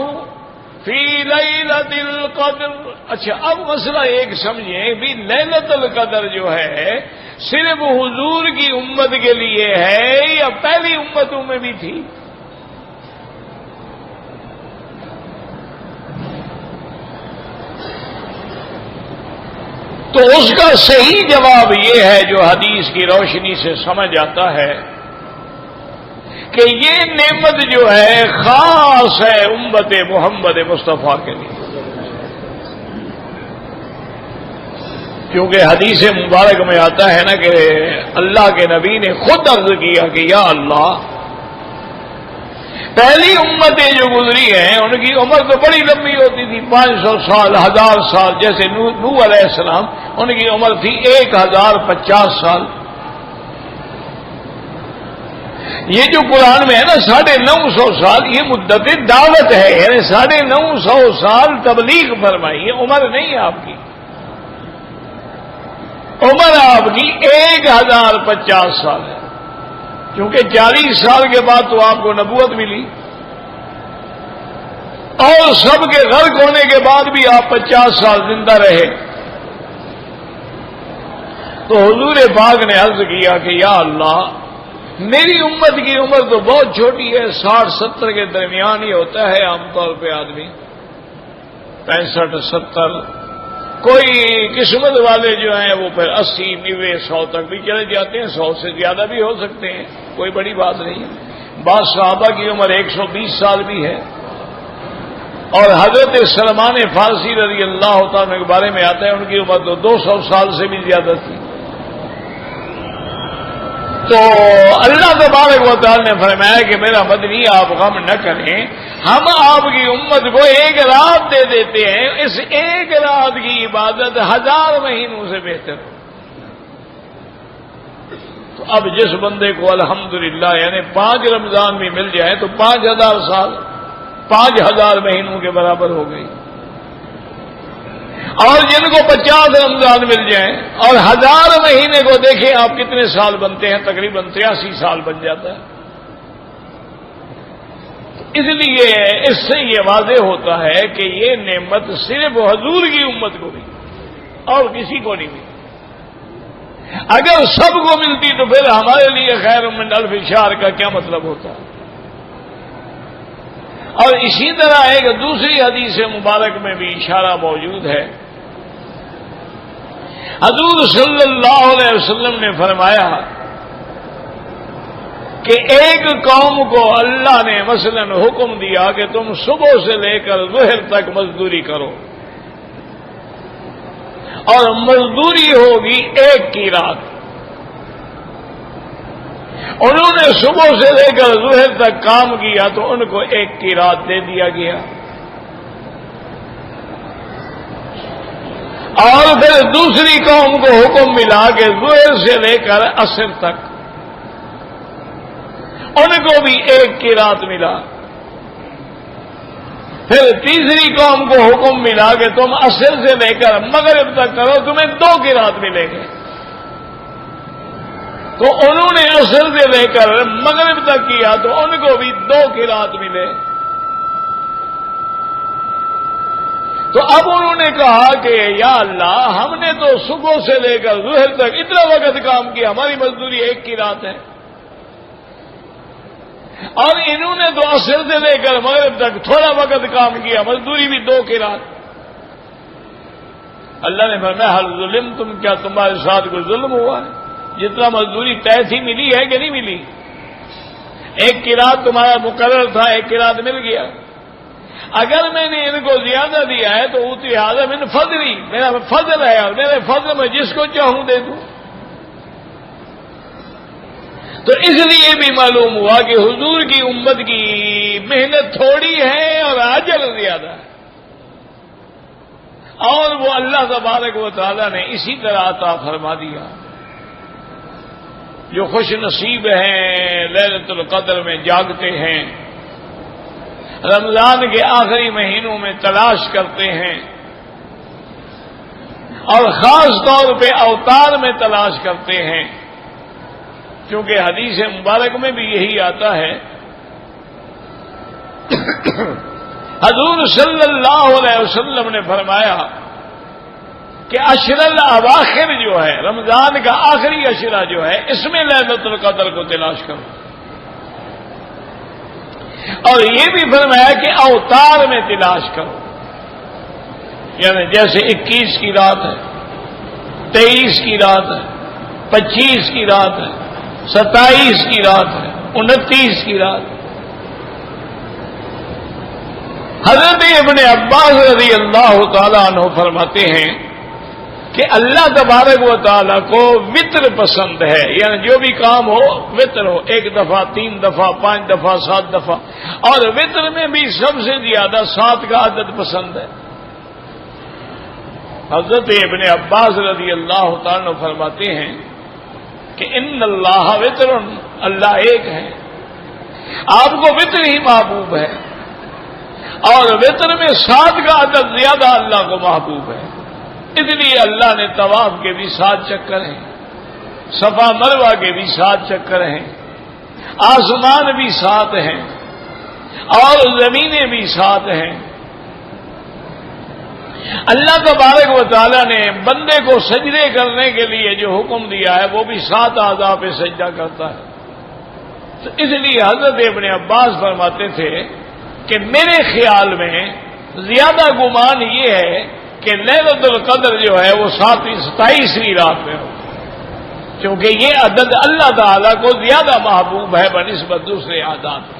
فی لیلۃ القدر. اچھا اب مسئلہ ایک سمجھیں بھی، لیلۃ القدر جو ہے صرف حضور کی امت کے لیے ہے یا پہلی امتوں میں بھی تھی؟ تو اس کا صحیح جواب یہ ہے جو حدیث کی روشنی سے سمجھ آتا ہے کہ یہ نعمت جو ہے خاص ہے امت محمد مصطفیٰ کے لیے. کیونکہ حدیث مبارک میں آتا ہے نا کہ اللہ کے نبی نے خود عرض کیا کہ یا اللہ، پہلی امتیں جو گزری ہیں ان کی عمر تو بڑی لمبی ہوتی تھی، 500 سال، 1000 سال. جیسے نوح علیہ السلام ان کی عمر تھی 1050 سال. یہ جو قرآن میں ہے نا 950 سال، یہ مدت دعوت ہے، یعنی 950 سال تبلیغ فرمائی. یہ عمر نہیں ہے آپ کی، عمر آپ کی 1050 سال ہے، کیونکہ 40 سال کے بعد تو آپ کو نبوت ملی، اور سب کے غرق ہونے کے بعد بھی آپ 50 سال زندہ رہے. تو حضور پاک نے عرض کیا کہ یا اللہ، میری امت کی عمر تو بہت چھوٹی ہے، 60-70 کے درمیان ہی ہوتا ہے عام طور پہ آدمی، 65-70، کوئی قسمت والے جو ہیں وہ پھر 80، 90، 100 تک بھی چلے جاتے ہیں، 100 سے زیادہ بھی ہو سکتے ہیں، کوئی بڑی بات نہیں ہے۔ بعض صحابہ کی عمر 120 سال بھی ہے، اور حضرت سلمان فارسی رضی اللہ تعالیٰ کے بارے میں آتا ہے ان کی عمر تو 200 سال سے بھی زیادہ تھی۔ تو اللہ تبارک و تعالی نے فرمایا کہ میرا مدنی آپ غم نہ کریں، ہم آپ کی امت کو ایک رات دے دیتے ہیں، اس ایک رات کی عبادت 1000 مہینوں سے بہتر۔ تو اب جس بندے کو الحمدللہ یعنی 5 رمضان بھی مل جائے تو 5000 سال، 5000 مہینوں کے برابر ہو گئی، اور جن کو 50 رمضان مل جائیں اور 1000 مہینے کو دیکھیں آپ کتنے سال بنتے ہیں، تقریباً 83 سال بن جاتا ہے۔ اس لیے اس سے یہ واضح ہوتا ہے کہ یہ نعمت صرف حضور کی امت کو بھی اور کسی کو نہیں ملی۔ اگر سب کو ملتی تو پھر ہمارے لیے خیر من الف شہر کا کیا مطلب ہوتا؟ اور اسی طرح ایک دوسری حدیث مبارک میں بھی اشارہ موجود ہے۔ حضور صلی اللہ علیہ وسلم نے فرمایا کہ ایک قوم کو اللہ نے مثلا حکم دیا کہ تم صبح سے لے کر ظہر تک مزدوری کرو، اور مزدوری ہوگی 1 کی رات۔ انہوں نے صبح سے لے کر ظہر تک کام کیا تو ان کو 1 کی رات دے دیا گیا، اور پھر دوسری قوم کو حکم ملا کہ ظہر سے لے کر عصر تک ان کو بھی 1 کی رات ملا، پھر تیسری قوم کو حکم ملا کہ تم عصر سے لے کر مغرب تک کرو، تمہیں 2 کی رات ملے گی۔ تو انہوں نے عصر سے لے کر مغرب تک کیا تو ان کو بھی 2 کی رات ملے۔ تو اب انہوں نے کہا کہ یا اللہ، ہم نے تو صبح سے لے کر ظہر تک اتنا وقت کام کیا، ہماری مزدوری 1 کی رات ہے، اور انہوں نے تو عصر سے لے کر مغرب تک تھوڑا وقت کام کیا، مزدوری بھی 2 کی رات۔ اللہ نے فرمایا حل ظلم تم، کیا تمہارے ساتھ کوئی ظلم ہوا ہے؟ جتنا مزدوری طے تھی ملی ہے کہ نہیں ملی؟ 1 کی رات تمہارا مقرر تھا، 1 کی رات مل گیا۔ اگر میں نے ان کو زیادہ دیا ہے تو اوتی حاضر من فضلی، میرا فضل ہے، اور میرے فضل میں جس کو چاہوں دے دوں۔ تو اس لیے بھی معلوم ہوا کہ حضور کی امت کی محنت تھوڑی ہے اور اجر زیادہ ہے، اور وہ اللہ تبارک و تعالی نے اسی طرح عطا فرما دیا۔ جو خوش نصیب ہیں، لیلۃ القدر میں جاگتے ہیں، رمضان کے آخری مہینوں میں تلاش کرتے ہیں، اور خاص طور پہ اوتار میں تلاش کرتے ہیں، کیونکہ حدیث مبارک میں بھی یہی آتا ہے۔ حضور صلی اللہ علیہ وسلم نے فرمایا کہ عشر الاواخر جو ہے، رمضان کا آخری عشرہ جو ہے، اس میں لیلۃ القدر کو تلاش کرو، اور یہ بھی فرمایا کہ اوتار میں تلاش کرو، یعنی جیسے 21 کی رات ہے، 23 کی رات ہے، 25 کی رات ہے، 27 کی رات ہے، 29 کی رات ہے۔ حضرت ابن عباس رضی اللہ تعالیٰ عنہ فرماتے ہیں کہ اللہ تبارک و تعالیٰ کو وطر پسند ہے، یعنی جو بھی کام ہو وطر ہو، 1 دفعہ، 3 دفعہ، 5 دفعہ، 7 دفعہ، اور وطر میں بھی سب سے زیادہ 7 کا عدد پسند ہے۔ حضرت ابن عباس رضی اللہ تعالیٰ عنہ فرماتے ہیں کہ ان اللہ وطر، اللہ ایک ہے، آپ کو وطر ہی محبوب ہے، اور وطر میں 7 کا عدد زیادہ اللہ کو محبوب ہے۔ اس لیے اللہ نے طواف کے بھی 7 چکر ہیں، صفا مروہ کے بھی 7 چکر ہیں، آسمان بھی 7 ہیں، اور زمینیں بھی 7 ہیں۔ اللہ تبارک و تعالیٰ نے بندے کو سجدے کرنے کے لیے جو حکم دیا ہے وہ بھی 7 اعضاء پہ سجدہ کرتا ہے، تو اس لیے حضرت ابن عباس فرماتے تھے کہ میرے خیال میں زیادہ گمان یہ ہے کہ لیلۃ القدر جو ہے وہ 27ویں رات میں ہو، کیونکہ یہ عدد اللہ تعالیٰ کو زیادہ محبوب ہے بنسبت دوسرے اعداد کے۔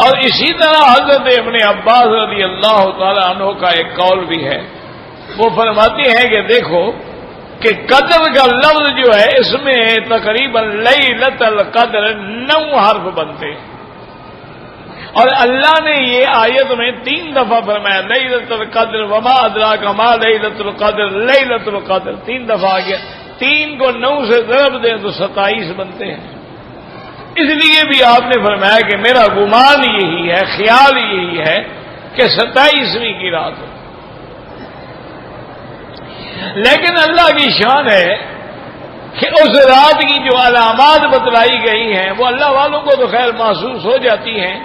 اور اسی طرح حضرت ابن عباس رضی اللہ تعالی عنہ کا ایک قول بھی ہے، وہ فرماتے ہیں کہ دیکھو کہ قدر کا لفظ جو ہے اس میں تقریباً لیلۃ القدر 9 حرف بنتے ہیں، اور اللہ نے یہ آیت میں 3 دفعہ فرمایا لیلۃ القدر وما ادراک ما لیلۃ القدر لیلۃ القدر 3 دفعہ آ گیا، 3 کو 9 سے ضرب دیں تو 27 بنتے ہیں۔ اس لیے بھی آپ نے فرمایا کہ میرا گمان یہی ہے، خیال یہی ہے کہ 27ویں کی رات ہو۔ لیکن اللہ کی شان ہے کہ اس رات کی جو علامات بتلائی گئی ہیں وہ اللہ والوں کو تو خیر محسوس ہو جاتی ہیں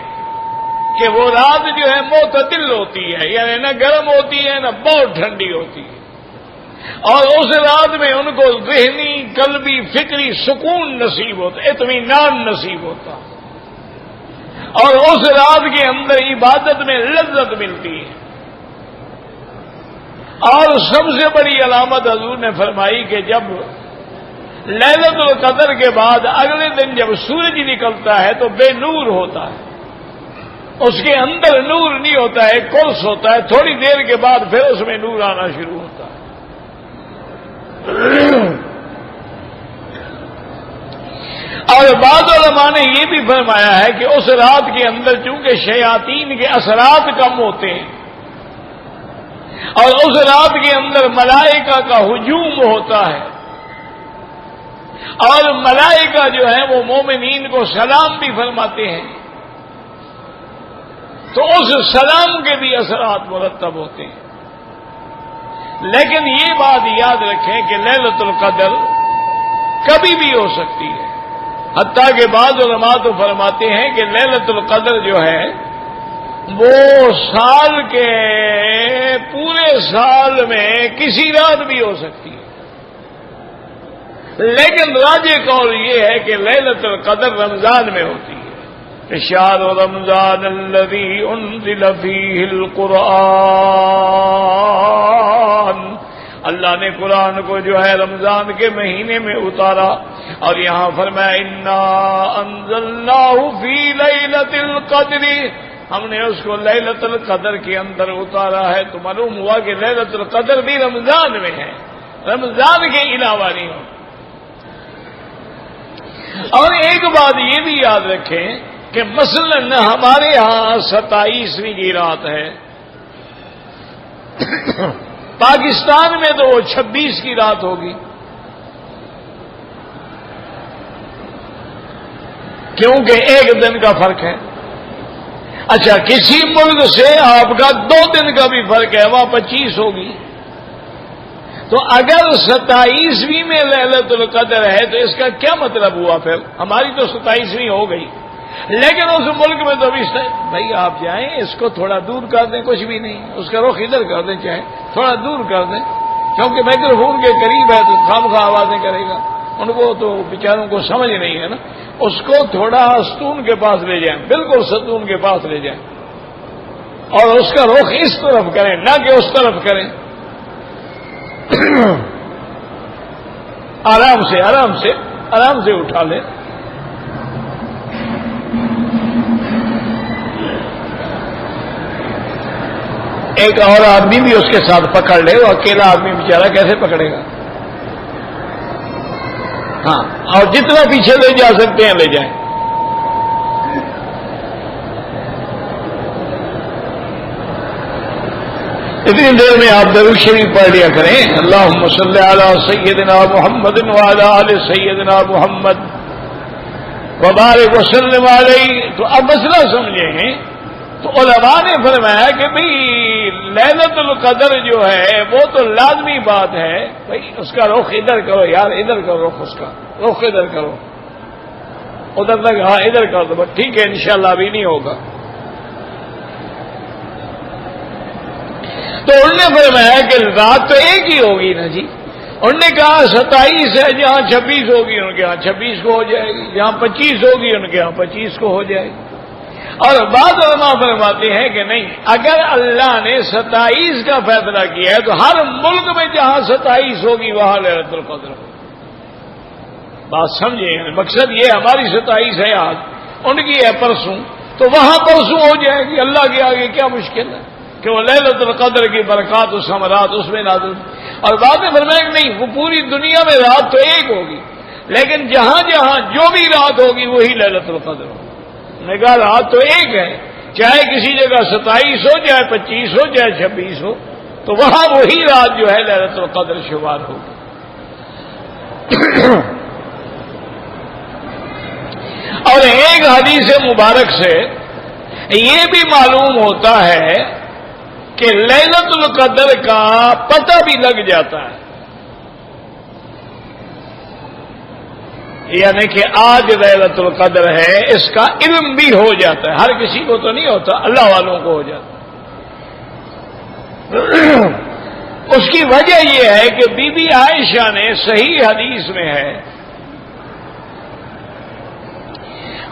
کہ وہ رات جو ہے معتدل ہوتی ہے، یعنی نہ گرم ہوتی ہے نہ بہت ٹھنڈی ہوتی ہے، اور اس رات میں ان کو ذہنی قلبی فکری سکون نصیب ہوتا، اطمینان نصیب ہوتا، اور اس رات کے اندر عبادت میں لذت ملتی ہے۔ اور سب سے بڑی علامت حضور نے فرمائی کہ جب لیلۃ القدر کے بعد اگلے دن جب سورج نکلتا ہے تو بے نور ہوتا ہے، اس کے اندر نور نہیں ہوتا ہے، کلس ہوتا ہے، تھوڑی دیر کے بعد پھر اس میں نور آنا شروع ہوتا ہے۔ اور بعض علماء نے یہ بھی فرمایا ہے کہ اس رات کے اندر چونکہ شیاطین کے اثرات کم ہوتے ہیں اور اس رات کے اندر ملائکہ کا ہجوم ہوتا ہے، اور ملائکہ جو ہے وہ مومنین کو سلام بھی فرماتے ہیں، تو اس سلام کے بھی اثرات مرتب ہوتے ہیں۔ لیکن یہ بات یاد رکھیں کہ لیلۃ القدر کبھی بھی ہو سکتی ہے، حتیٰ کہ بعض علماء تو فرماتے ہیں کہ لیلۃ القدر جو ہے وہ سال کے پورے سال میں کسی رات بھی ہو سکتی ہے، لیکن راجح قول یہ ہے کہ لیلۃ القدر رمضان میں ہوتی ہے۔ شہر رمضان الذی انزل فیہ القرآن، اللہ نے قرآن کو جو ہے رمضان کے مہینے میں اتارا، اور یہاں فرمایا انا انزلناہ فی لیلۃ القدر، ہم نے اس کو لیلۃ القدر کے اندر اتارا ہے۔ تو معلوم ہوا کہ لیلۃ القدر بھی رمضان میں ہے، رمضان کے علاوہ نہیں ہو۔ اور ایک بات یہ بھی یاد رکھیں کہ مثلا ہمارے ہاں 27ویں کی رات ہے، پاکستان میں تو وہ 26 کی رات ہوگی، کیونکہ ایک دن کا فرق ہے۔ اچھا، کسی ملک سے آپ کا 2 دن کا بھی فرق ہے، وہاں 25 ہوگی۔ تو اگر 27ویں میں لیلۃ القدر ہے تو اس کا کیا مطلب ہوا؟ پھر ہماری تو 27ویں ہو گئی، لیکن اس ملک میں تو ابھی بھائی آپ جائیں، اس کو تھوڑا دور کر دیں، کچھ بھی نہیں، اس کا رخ ادھر کر دیں، چاہے تھوڑا دور کر دیں، کیونکہ مائکروفون کے قریب ہے تو خامخواہ آوازیں کرے گا، ان کو تو بیچاروں کو سمجھ نہیں ہے نا۔ اس کو تھوڑا ستون کے پاس لے جائیں، بالکل ستون کے پاس لے جائیں، اور اس کا رخ اس طرف کریں، نہ کہ اس طرف کریں۔ آرام سے آرام سے آرام سے اٹھا لیں۔ ایک اور آدمی بھی اس کے ساتھ پکڑ لے، وہ اکیلا آدمی بیچارہ کیسے پکڑے گا؟ ہاں، اور جتنا پیچھے لے جا سکتے ہیں لے جائیں۔ اتنی دیر میں آپ درود شریف پڑھ لیا کریں، اللہم صلی علی سیدنا محمد وعلی آل سیدنا محمد وبارک وسلم علیہ۔ تو اب مسئلہ سمجھیں، تو علماء نے فرمایا کہ بھئی لیلۃ القدر جو ہے وہ تو لازمی بات ہے، بھئی اس کا رخ ادھر کرو یار، ادھر کرو رخ، اس کا رخ ادھر کرو، ادھر تک، ہاں ادھر کر دو، ٹھیک ہے انشاءاللہ ابھی نہیں ہوگا۔ تو انہوں نے فرمایا کہ رات تو ایک ہی ہوگی نا جی، انہوں نے کہا 27 ہے، جہاں 26 ہوگی ان کے ہاں 26 کو ہو جائے گی، جہاں 25 ہوگی ان کے ہاں 25 کو ہو جائے گی۔ اور بعض علماء فرماتے ہیں کہ نہیں، اگر اللہ نے 27 کا فیصلہ کیا ہے تو ہر ملک میں جہاں 27 ہوگی وہاں لیلۃ القدر ہوگی۔ بات سمجھیں، مقصد یہ ہماری 27 ہے آج، ان کی ہے پرسوں، تو وہاں پرسوں ہو جائے گی۔ اللہ کے آگے کیا مشکل ہے کہ وہ لیلۃ القدر کی برکات و ثمرات اس میں نازل۔ اور بعد میں فرمایا کہ نہیں، وہ پوری دنیا میں رات تو ایک ہوگی، لیکن جہاں جہاں جو بھی رات ہوگی وہی لیلۃ القدر ہوگی۔ میں کہا رات تو ایک ہے، چاہے کسی جگہ 27 ہو، چاہے 25 ہو، چاہے 26 ہو، تو وہاں وہی رات جو ہے لیلۃ القدر شمار ہوگی۔ اور ایک حدیث مبارک سے یہ بھی معلوم ہوتا ہے کہ لیلۃ القدر کا پتہ بھی لگ جاتا ہے، یعنی کہ آج لیلۃ القدر ہے اس کا علم بھی ہو جاتا ہے۔ ہر کسی کو تو نہیں ہوتا، اللہ والوں کو ہو جاتا ہے۔ اس کی وجہ یہ ہے کہ بی بی عائشہ نے صحیح حدیث میں ہے،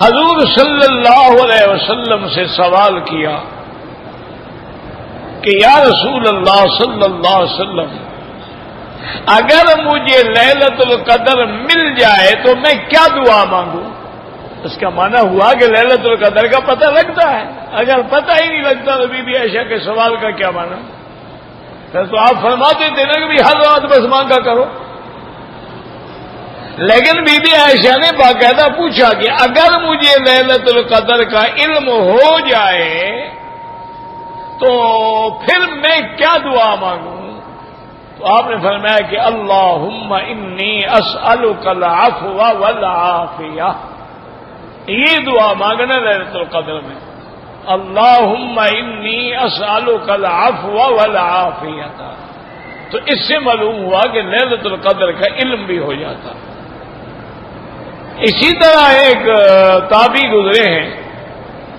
حضور صلی اللہ علیہ وسلم سے سوال کیا کہ یا رسول اللہ صلی اللہ علیہ وسلم، اگر مجھے لیلۃ القدر مل جائے تو میں کیا دعا مانگوں؟ اس کا معنی ہوا کہ لیلۃ القدر کا پتہ لگتا ہے، اگر پتہ ہی نہیں لگتا تو بی بی عائشہ کے سوال کا کیا معنی؟ پھر تو آپ فرماتے تھے نا کہ ہر رات بس مانگا کرو۔ لیکن بی بی عائشہ نے باقاعدہ پوچھا کہ اگر مجھے لیلۃ القدر کا علم ہو جائے تو پھر میں کیا دعا مانگوں؟ تو آپ نے فرمایا کہ اللہم انی اسألک العفو والعافیہ، یہ دعا مانگنا لیلۃ القدر میں، اللہم انی اسألک العفو والعافیہ۔ تو اس سے معلوم ہوا کہ لیلۃ القدر کا علم بھی ہو جاتا۔ اسی طرح ایک تابعی گزرے ہیں،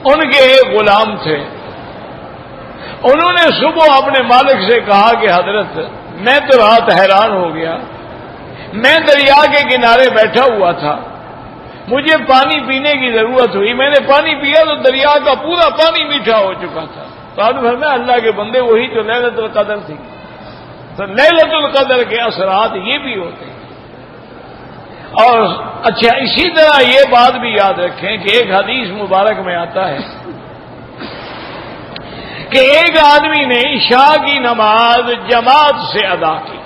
ان کے ایک غلام تھے، انہوں نے صبح اپنے مالک سے کہا کہ حضرت میں تو رات حیران ہو گیا، میں دریا کے کنارے بیٹھا ہوا تھا، مجھے پانی پینے کی ضرورت ہوئی، میں نے پانی پیا تو دریا کا پورا پانی میٹھا ہو چکا تھا۔ تو آپ نے فرمایا اللہ کے بندے وہی تو لیلۃ القدر تھی۔ تو لیلۃ القدر کے اثرات یہ بھی ہوتے ہیں۔ اور اچھا، اسی طرح یہ بات بھی یاد رکھیں کہ ایک حدیث مبارک میں آتا ہے کہ ایک آدمی نے عشاء کی نماز جماعت سے ادا کی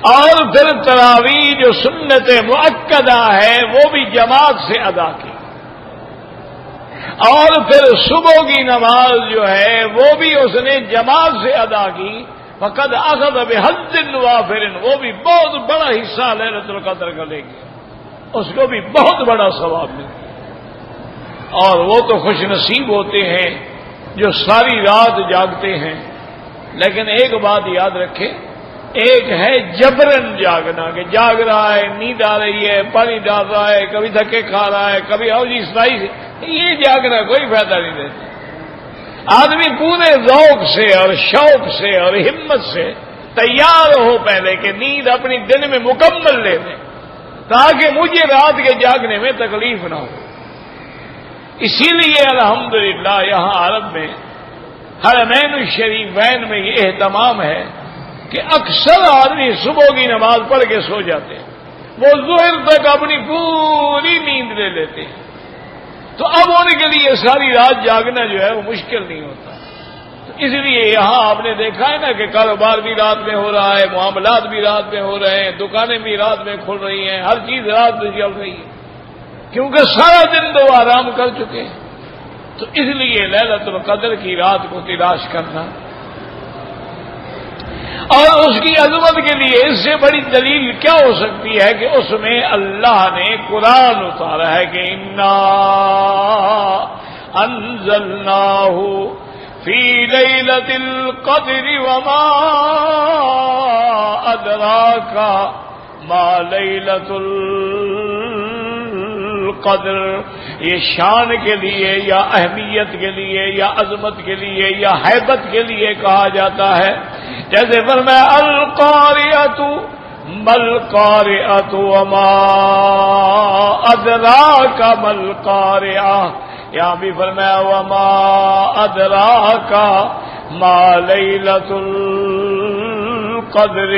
اور پھر تراویح جو سنت مؤکدہ ہے وہ بھی جماعت سے ادا کی، اور پھر صبح کی نماز جو ہے وہ بھی اس نے جماعت سے ادا کی، فقد اخذ بحظ وافر، وہ بھی بہت بڑا حصہ لیلۃ القدر کا لے گیا، اس کو بھی بہت بڑا ثواب مل گیا۔ اور وہ تو خوش نصیب ہوتے ہیں جو ساری رات جاگتے ہیں۔ لیکن ایک بات یاد رکھیں، ایک ہے جبرن جاگنا، کہ جاگ رہا ہے، نیند آ رہی ہے، پانی ڈال رہا ہے، کبھی دھکے کھا رہا ہے، کبھی جی سنائی سے، یہ جاگنا کوئی فائدہ نہیں دیتا۔ آدمی پورے ذوق سے اور شوق سے اور ہمت سے تیار ہو پہلے کہ نیند اپنی دن میں مکمل لے لیں تاکہ مجھے رات کے جاگنے میں تکلیف نہ ہو۔ اسی لیے الحمدللہ یہاں عرب میں حرمین الشریفین میں یہ اہتمام ہے کہ اکثر آدمی صبح کی نماز پڑھ کے سو جاتے ہیں، وہ ظہر تک اپنی پوری نیند لے لیتے ہیں، تو اب ان کے لیے ساری رات جاگنا جو ہے وہ مشکل نہیں ہوتا۔ تو اس لیے یہاں آپ نے دیکھا ہے نا کہ کاروبار بھی رات میں ہو رہا ہے، معاملات بھی رات میں ہو رہے ہیں، دکانیں بھی رات میں کھل رہی ہیں، ہر چیز رات میں چل رہی ہے، کیونکہ سارا دن تو آرام کر چکے ہیں۔ تو اس لیے لیلۃ القدر کی رات کو تلاش کرنا اور اس کی عظمت کے لیے اس سے بڑی دلیل کیا ہو سکتی ہے کہ اس میں اللہ نے قرآن اتارا ہے کہ انا انزلناہ فی لیلۃ القدر وما ادراک ما لیلۃ القدر۔ یہ شان کے لیے یا اہمیت کے لیے یا عظمت کے لیے یا ہیبت کے لیے کہا جاتا ہے جیسے فرمایا القاریۃ مل قاریۃ وما ادراک مل قاریۃ، یہاں بھی فرمایا وما ادراک ما لیلۃ القدر،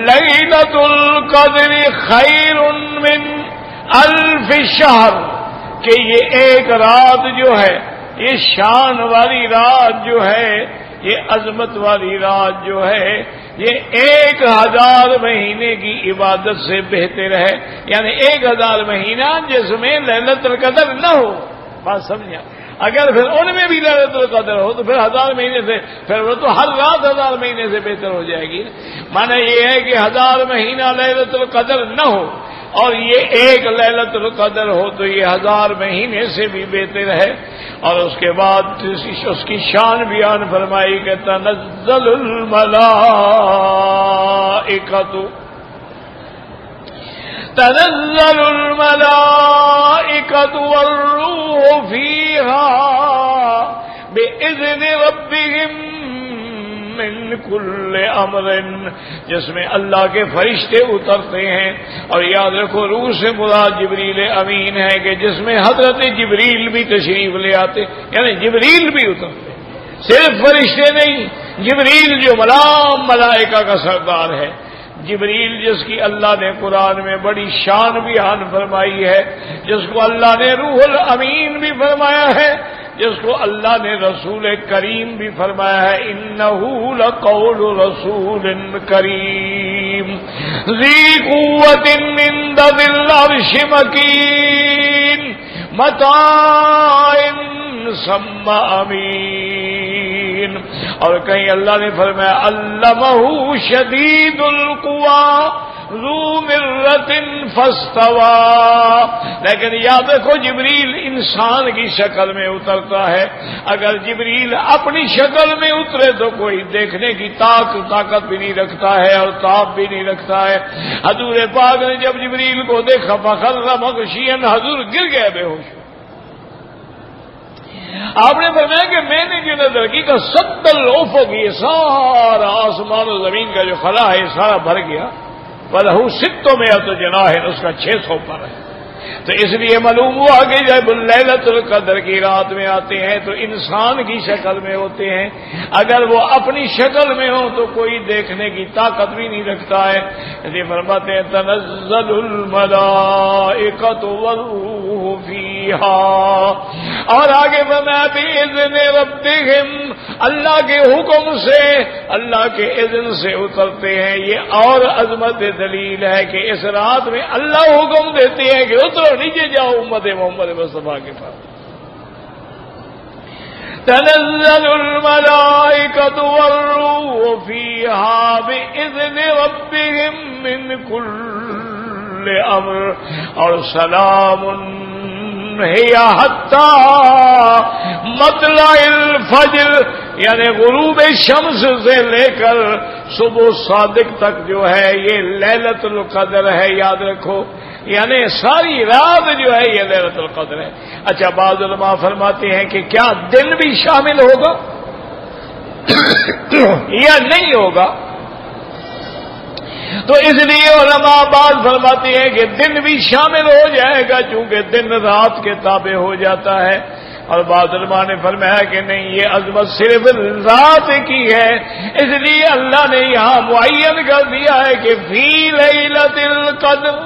لیلۃ القدر خیر من الف شہر، کہ یہ ایک رات جو ہے، یہ شان والی رات جو ہے، یہ عظمت والی رات جو ہے، یہ 1000 مہینے کی عبادت سے بہتر ہے. یعنی 1000 مہینہ جس میں لیلۃ القدر نہ ہو. بات سمجھا؟ اگر پھر ان میں بھی لیلۃ القدر ہو تو پھر 1000 مہینے سے، پھر وہ تو ہر رات 1000 مہینے سے بہتر ہو جائے گی. معنی یہ ہے کہ 1000 مہینہ لیلۃ القدر نہ ہو اور یہ ایک لیلۃ القدر ہو تو یہ 1000 مہینے سے بھی بہتر ہے. اور اس کے بعد اس کی شان بیان فرمائی کہ تنزل الملائکۃ، تنزل الملائکۃ والروح فیہا بإذن ربہم من کل امر، جس میں اللہ کے فرشتے اترتے ہیں. اور یاد رکھو روح سے مراد جبریل امین ہے کہ جس میں حضرت جبریل بھی تشریف لے آتے، یعنی جبریل بھی اترتے، صرف فرشتے نہیں. جبریل جو ملائکہ کا سردار ہے، جبریل جس کی اللہ نے قرآن میں بڑی شان بیان فرمائی ہے، جس کو اللہ نے روح الامین بھی فرمایا ہے، جس کو اللہ نے رسول کریم بھی فرمایا ہے. انہ لقول رسول کریم ذی قوت عند ذی العرش مکین متاع ثم امین. اور کہیں اللہ نے فرمایا علمہ شدید القوی ذو مرۃ فاستوى. لیکن یاد رکھو جبریل انسان کی شکل میں اترتا ہے. اگر جبریل اپنی شکل میں اترے تو کوئی دیکھنے کی طاقت بھی نہیں رکھتا ہے اور تاب بھی نہیں رکھتا ہے. حضور پاک نے جب جبریل کو دیکھا فخر مغشیا، حضور گر گئے بے ہوش. آپ نے فرمایا کہ میں نے جو نظر کی کہ 70 الافق، یہ سارا آسمان و زمین کا جو خلا ہے سارا بھر گیا. وَلَهُ 600 جناح، اس کا 600 پر ہے. تو اس لیے معلوم ہوا کہ جب لیلۃ القدر کی رات میں آتے ہیں تو انسان کی شکل میں ہوتے ہیں. اگر وہ اپنی شکل میں ہو تو کوئی دیکھنے کی طاقت بھی نہیں رکھتا ہے. یہ فرماتے ہیں تنزل الملائکۃ والروح فیہا. اور آگے فرمایا بِإِذْنِ رَبِّهِمْ، اللہ کے حکم سے، اللہ کے اذن سے اترتے ہیں. یہ اور عظمت دلیل ہے کہ اس رات میں اللہ حکم دیتے ہیں کہ اترو نیچے جاؤ امت محمد مصطفیٰ کے پاس. تنزل الملائکۃ والروح فیہا بإذن ربہم من کل امر. اور سلام ہی حتی مطلع الفجر، یعنی غروب شمس سے لے کر صبح صادق تک جو ہے یہ لیلۃ القدر ہے. یاد رکھو یعنی ساری رات جو ہے یہ لیلۃ القدر ہے. اچھا بعض علماء فرماتے ہیں کہ کیا دن بھی شامل ہوگا یا نہیں ہوگا؟ تو اس لیے علماء بعض فرماتے ہیں کہ دن بھی شامل ہو جائے گا چونکہ دن رات کے تابع ہو جاتا ہے. اور بعض علماء نے فرمایا کہ نہیں، یہ عظمت صرف رات کی ہے. اس لیے اللہ نے یہاں معین کر دیا ہے کہ فی لیلۃ القدر.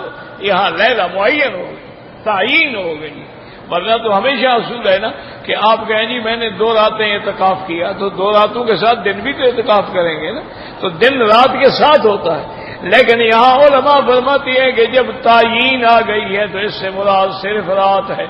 یہاں لیلہ معین ہو گئی، تعین ہو گئی. ورنہ تو ہمیشہ اصول ہے نا کہ آپ کہیں جی میں نے 2 راتیں اعتکاف کیا تو 2 راتوں کے ساتھ دن بھی تو اعتکاف کریں گے نا، تو دن رات کے ساتھ ہوتا ہے. لیکن یہاں علماء فرماتی ہے کہ جب تعین آ گئی ہے تو اس سے مراد صرف رات ہے.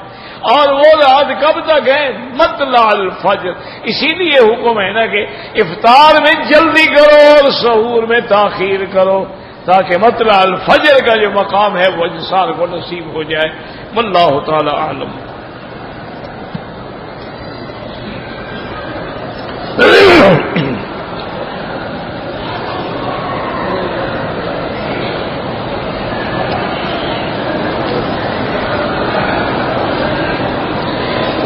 اور وہ رات کب تک ہے؟ مطلع الفجر. اسی لیے حکم ہے نا کہ افطار میں جلدی کرو اور سحور میں تاخیر کرو تاکہ مطلع الفجر کا جو مقام ہے وہ انسان کو نصیب ہو جائے. واللہ تعالی اعلم.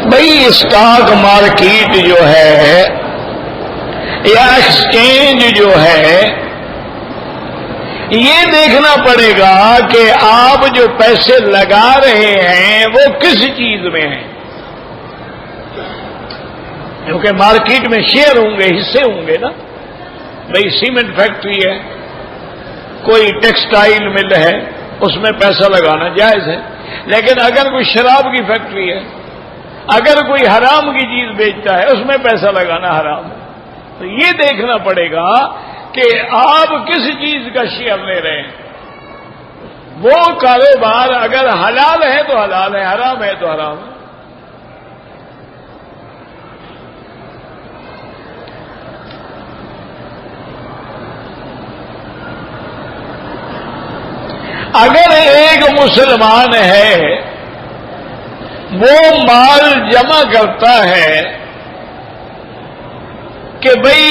بھئی اسٹاک مارکیٹ جو ہے یا ایکسچینج جو ہے یہ دیکھنا پڑے گا کہ آپ جو پیسے لگا رہے ہیں وہ کس چیز میں ہیں، کیونکہ مارکیٹ میں شیئر ہوں گے، حصے ہوں گے نا. بھئی سیمنٹ فیکٹری ہے، کوئی ٹیکسٹائل مل ہے، اس میں پیسہ لگانا جائز ہے. لیکن اگر کوئی شراب کی فیکٹری ہے، اگر کوئی حرام کی چیز بیچتا ہے، اس میں پیسہ لگانا حرام ہے. تو یہ دیکھنا پڑے گا کہ آپ کس چیز کا شیئر لے رہے ہیں. وہ کاروبار اگر حلال ہے تو حلال ہے، حرام ہے تو حرام ہے. اگر ایک مسلمان ہے وہ مال جمع کرتا ہے کہ بھئی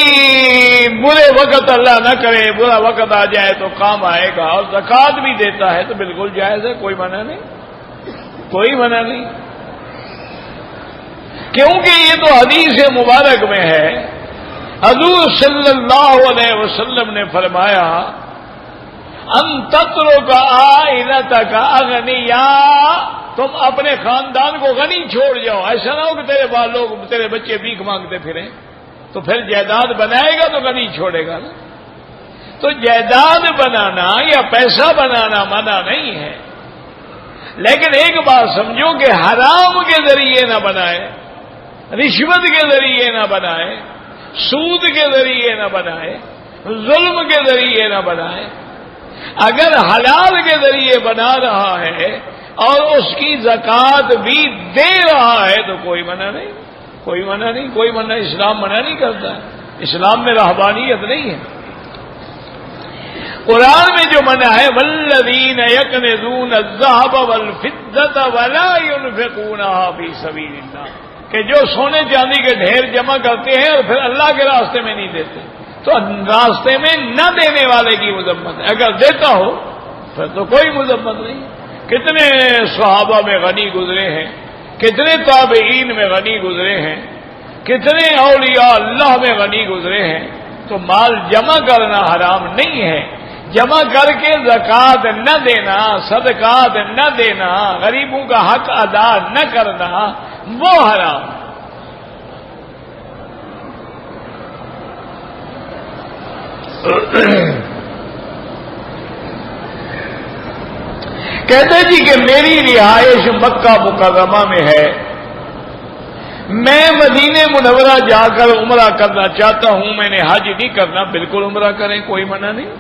برے وقت اللہ نہ کرے، برا وقت آ جائے تو کام آئے گا، اور زکوٰۃ بھی دیتا ہے تو بالکل جائز ہے، کوئی منع نہیں، کوئی منع نہیں. کیونکہ یہ تو حدیث مبارک میں ہے، حضور صلی اللہ علیہ وسلم نے فرمایا ان تترک عائلتک اغنیا، تم اپنے خاندان کو غنی چھوڑ جاؤ. ایسا نہ ہو کہ تیرے بچے بھیک مانگتے پھریں، تو پھر جائیداد بنائے گا تو غنی چھوڑے گا نا. تو جائیداد بنانا یا پیسہ بنانا منع نہیں ہے، لیکن ایک بات سمجھو کہ حرام کے ذریعے نہ بنائے، رشوت کے ذریعے نہ بنائے، سود کے ذریعے نہ بنائے، ظلم کے ذریعے نہ بنائے. اگر حلال کے ذریعے بنا رہا ہے اور اس کی زکوٰۃ بھی دے رہا ہے تو کوئی منع نہیں، کوئی منع نہیں، کوئی منع. اسلام منع نہیں کرتا ہے، اسلام میں رہبانیت نہیں ہے. قرآن میں جو منع ہے والذین یکنزون الذهب والفضة ولا ينفقونها فی سبیل اللہ، کہ جو سونے چاندی کے ڈھیر جمع کرتے ہیں اور پھر اللہ کے راستے میں نہیں دیتے، تو راستے میں نہ دینے والے کی مذمت ہے. اگر دیتا ہو پھر تو کوئی مذمت نہیں. کتنے صحابہ میں غنی گزرے ہیں، کتنے تابعین میں غنی گزرے ہیں، کتنے اولیاء اللہ میں غنی گزرے ہیں. تو مال جمع کرنا حرام نہیں ہے، جمع کر کے زکوٰۃ نہ دینا، صدقات نہ دینا، غریبوں کا حق ادا نہ کرنا وہ حرام. کہتے جی کہ میری رہائش مکہ مکرمہ میں ہے، میں مدینہ منورہ جا کر عمرہ کرنا چاہتا ہوں، میں نے حج نہیں کرنا. بالکل عمرہ کریں، کوئی منع نہیں.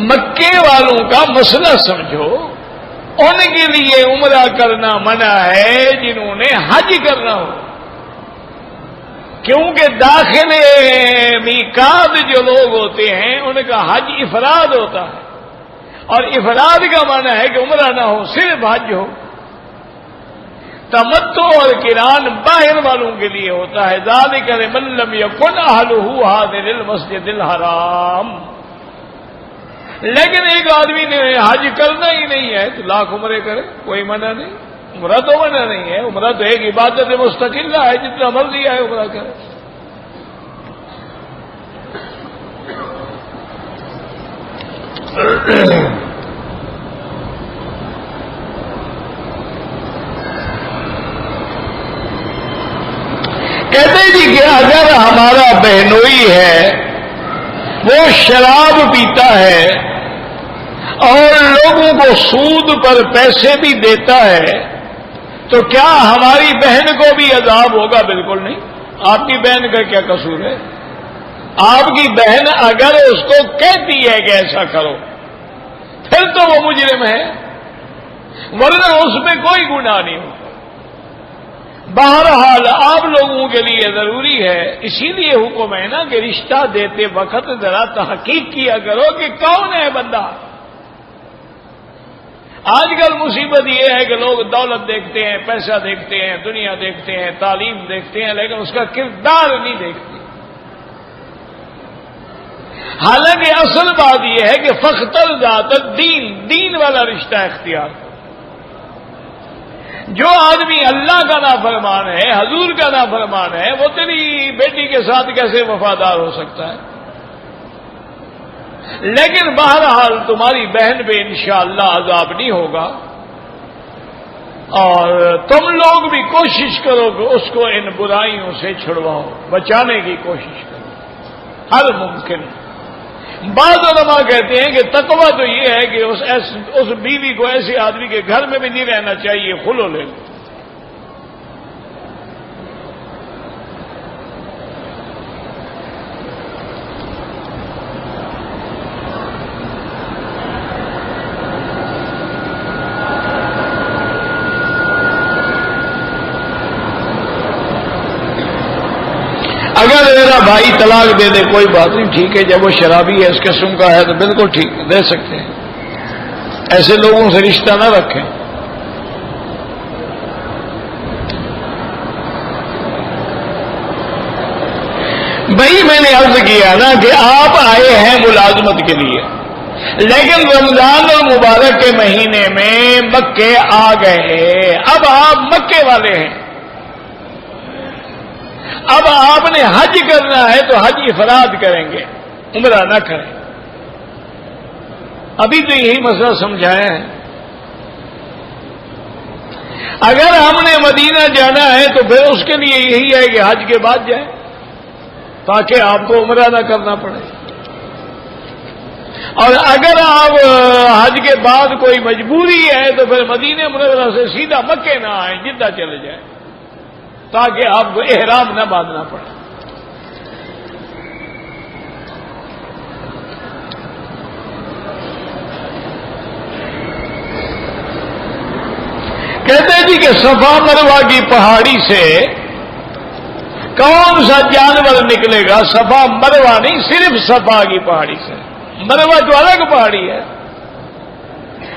مکے والوں کا مسئلہ سمجھو، ان کے لیے عمرہ کرنا منع ہے جنہوں نے حج کرنا ہو، کیونکہ داخل میقات جو لوگ ہوتے ہیں ان کا حج افراد ہوتا ہے، اور افراد کا معنی ہے کہ عمرہ نہ ہو، صرف حج ہو. تمتع اور قران باہر والوں کے لیے ہوتا ہے. ذالک لمن لم یکن اہلہ حاضر المسجد الحرام. لیکن ایک آدمی نے حج کرنا ہی نہیں ہے تو لاکھ عمرے کرے، کوئی منع نہیں. عمرہ تو منع نہیں ہے، عمرہ تو ایک عبادت مستقلہ ہے، جتنا مرضی ہے عمرہ کرے. کہتے جی کہ اگر ہمارا بہنوئی ہے وہ شراب پیتا ہے اور لوگوں کو سود پر پیسے بھی دیتا ہے تو کیا ہماری بہن کو بھی عذاب ہوگا؟ بالکل نہیں. آپ کی بہن کا کیا قصور ہے؟ آپ کی بہن اگر اس کو کہتی ہے کہ ایسا کرو پھر تو وہ مجرم ہے، ورنہ اس میں کوئی گناہ نہیں ہوتا. بہرحال آپ لوگوں کے لیے ضروری ہے، اسی لیے حکم ہے نا کہ رشتہ دیتے وقت ذرا تحقیق کیا کرو کہ کون ہے بندہ. آج کل مصیبت یہ ہے کہ لوگ دولت دیکھتے ہیں، پیسہ دیکھتے ہیں، دنیا دیکھتے ہیں، تعلیم دیکھتے ہیں، لیکن اس کا کردار نہیں دیکھتے. حالانکہ اصل بات یہ ہے کہ فختر ذات الدین، دین والا رشتہ اختیار. جو آدمی اللہ کا نافرمان ہے، حضور کا نافرمان ہے، وہ تیری بیٹی کے ساتھ کیسے وفادار ہو سکتا ہے؟ لیکن بہرحال تمہاری بہن پہ انشاءاللہ عذاب نہیں ہوگا، اور تم لوگ بھی کوشش کرو کہ اس کو ان برائیوں سے چھڑواؤ، بچانے کی کوشش کرو ہر ممکن۔ بعض علماء کہتے ہیں کہ تقویٰ تو یہ ہے کہ اس بیوی کو ایسے آدمی کے گھر میں بھی نہیں رہنا چاہیے، خلو لے لو۔ اگر میرا بھائی طلاق دے دے کوئی بات نہیں، ٹھیک ہے، جب وہ شرابی ہے، اس قسم کا ہے تو بالکل ٹھیک ہے، دے سکتے ہیں، ایسے لوگوں سے رشتہ نہ رکھیں۔ بھائی میں نے عرض کیا نا کہ آپ آئے ہیں ملازمت کے لیے، لیکن رمضان المبارک کے مہینے میں مکے آ گئے، اب آپ مکے والے ہیں، اب آپ نے حج کرنا ہے تو حج افراد کریں گے، عمرہ نہ کریں۔ ابھی تو یہی مسئلہ سمجھایا ہے۔ اگر ہم نے مدینہ جانا ہے تو پھر اس کے لیے یہی ہے کہ حج کے بعد جائیں تاکہ آپ کو عمرہ نہ کرنا پڑے، اور اگر آپ حج کے بعد کوئی مجبوری ہے تو پھر مدینہ منورہ سے سیدھا مکے نہ آئیں، جدہ چلے جائیں تاکہ آپ کو احرام نہ باندھنا پڑے۔ کہتے ہیں جی کہ صفا مروہ کی پہاڑی سے کون سا جانور نکلے گا؟ صفا مروہ نہیں، صرف صفا کی پہاڑی سے، مروہ تو الگ پہاڑی ہے۔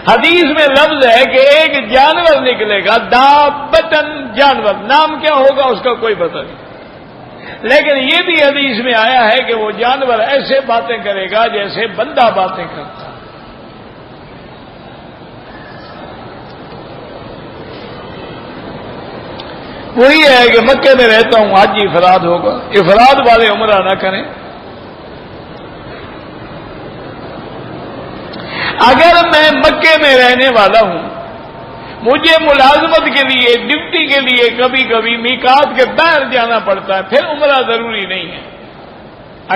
حدیث میں لفظ ہے کہ ایک جانور نکلے گا، دابتن جانور، نام کیا ہوگا اس کا کوئی پتہ نہیں، لیکن یہ بھی حدیث میں آیا ہے کہ وہ جانور ایسے باتیں کرے گا جیسے بندہ باتیں کرتا۔ وہی ہے کہ مکے میں رہتا ہوں، حج افراد ہوگا، افراد والے عمرہ نہ کریں۔ اگر میں مکے میں رہنے والا ہوں، مجھے ملازمت کے لیے، ڈیوٹی کے لیے کبھی کبھی میقات کے باہر جانا پڑتا ہے، پھر عمرہ ضروری نہیں ہے۔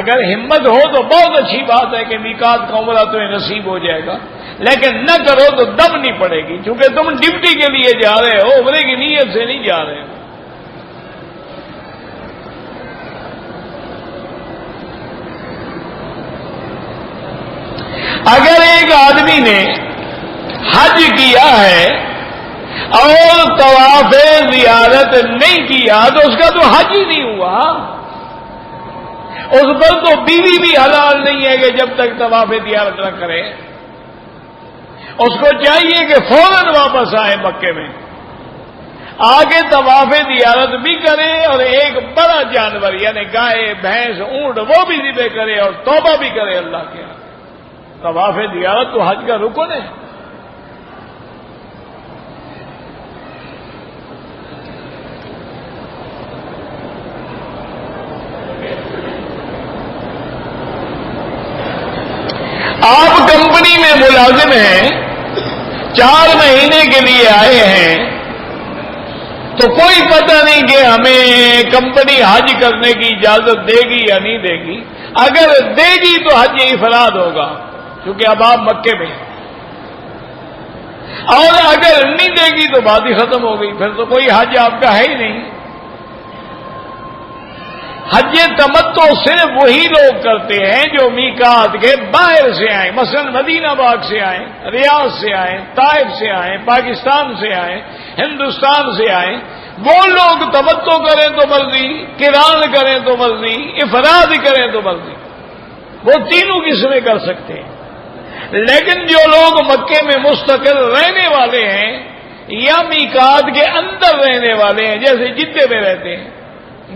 اگر ہمت ہو تو بہت اچھی بات ہے کہ میقات کا عمرہ تمہیں نصیب ہو جائے گا، لیکن نہ کرو تو دم نہیں پڑے گی، چونکہ تم ڈیوٹی کے لیے جا رہے ہو، عمرے کی نیت سے نہیں جا رہے ہو۔ اگر ایک آدمی نے حج کیا ہے اور طواف زیارت نہیں کیا تو اس کا تو حج ہی نہیں ہوا، اس پر تو بیوی بھی حلال نہیں ہے کہ جب تک طواف زیارت نہ کرے۔ اس کو چاہیے کہ فوراً واپس آئے مکے میں، آگے طواف زیارت بھی کرے اور ایک بڑا جانور یعنی گائے، بھینس، اونٹ وہ بھی ذبح کرے اور توبہ بھی کرے اللہ کے۔ طواف زیارت تو حج کا رکن ہے۔ آپ کمپنی میں ملازم ہیں، 4 مہینے کے لیے آئے ہیں، تو کوئی پتہ نہیں کہ ہمیں کمپنی حج کرنے کی اجازت دے گی یا نہیں دے گی۔ اگر دے گی تو حج افراد ہوگا کیونکہ اب آپ مکے میں ہیں، اور اگر نہیں دے گی تو بات ہی ختم ہو گئی، پھر تو کوئی حج آپ کا ہے ہی نہیں۔ حج تمتع صرف وہی لوگ کرتے ہیں جو میقات کے باہر سے آئیں، مثلا مدینہ پاک سے آئیں، ریاض سے آئیں، طائف سے آئیں، پاکستان سے آئیں، ہندوستان سے آئیں۔ وہ لوگ تمتع کریں تو مرضی، قران کریں تو مرضی، افراد کریں تو مرضی، وہ تینوں قسمیں کر سکتے ہیں۔ لیکن جو لوگ مکے میں مستقل رہنے والے ہیں یا میقات کے اندر رہنے والے ہیں، جیسے جدے میں رہتے ہیں،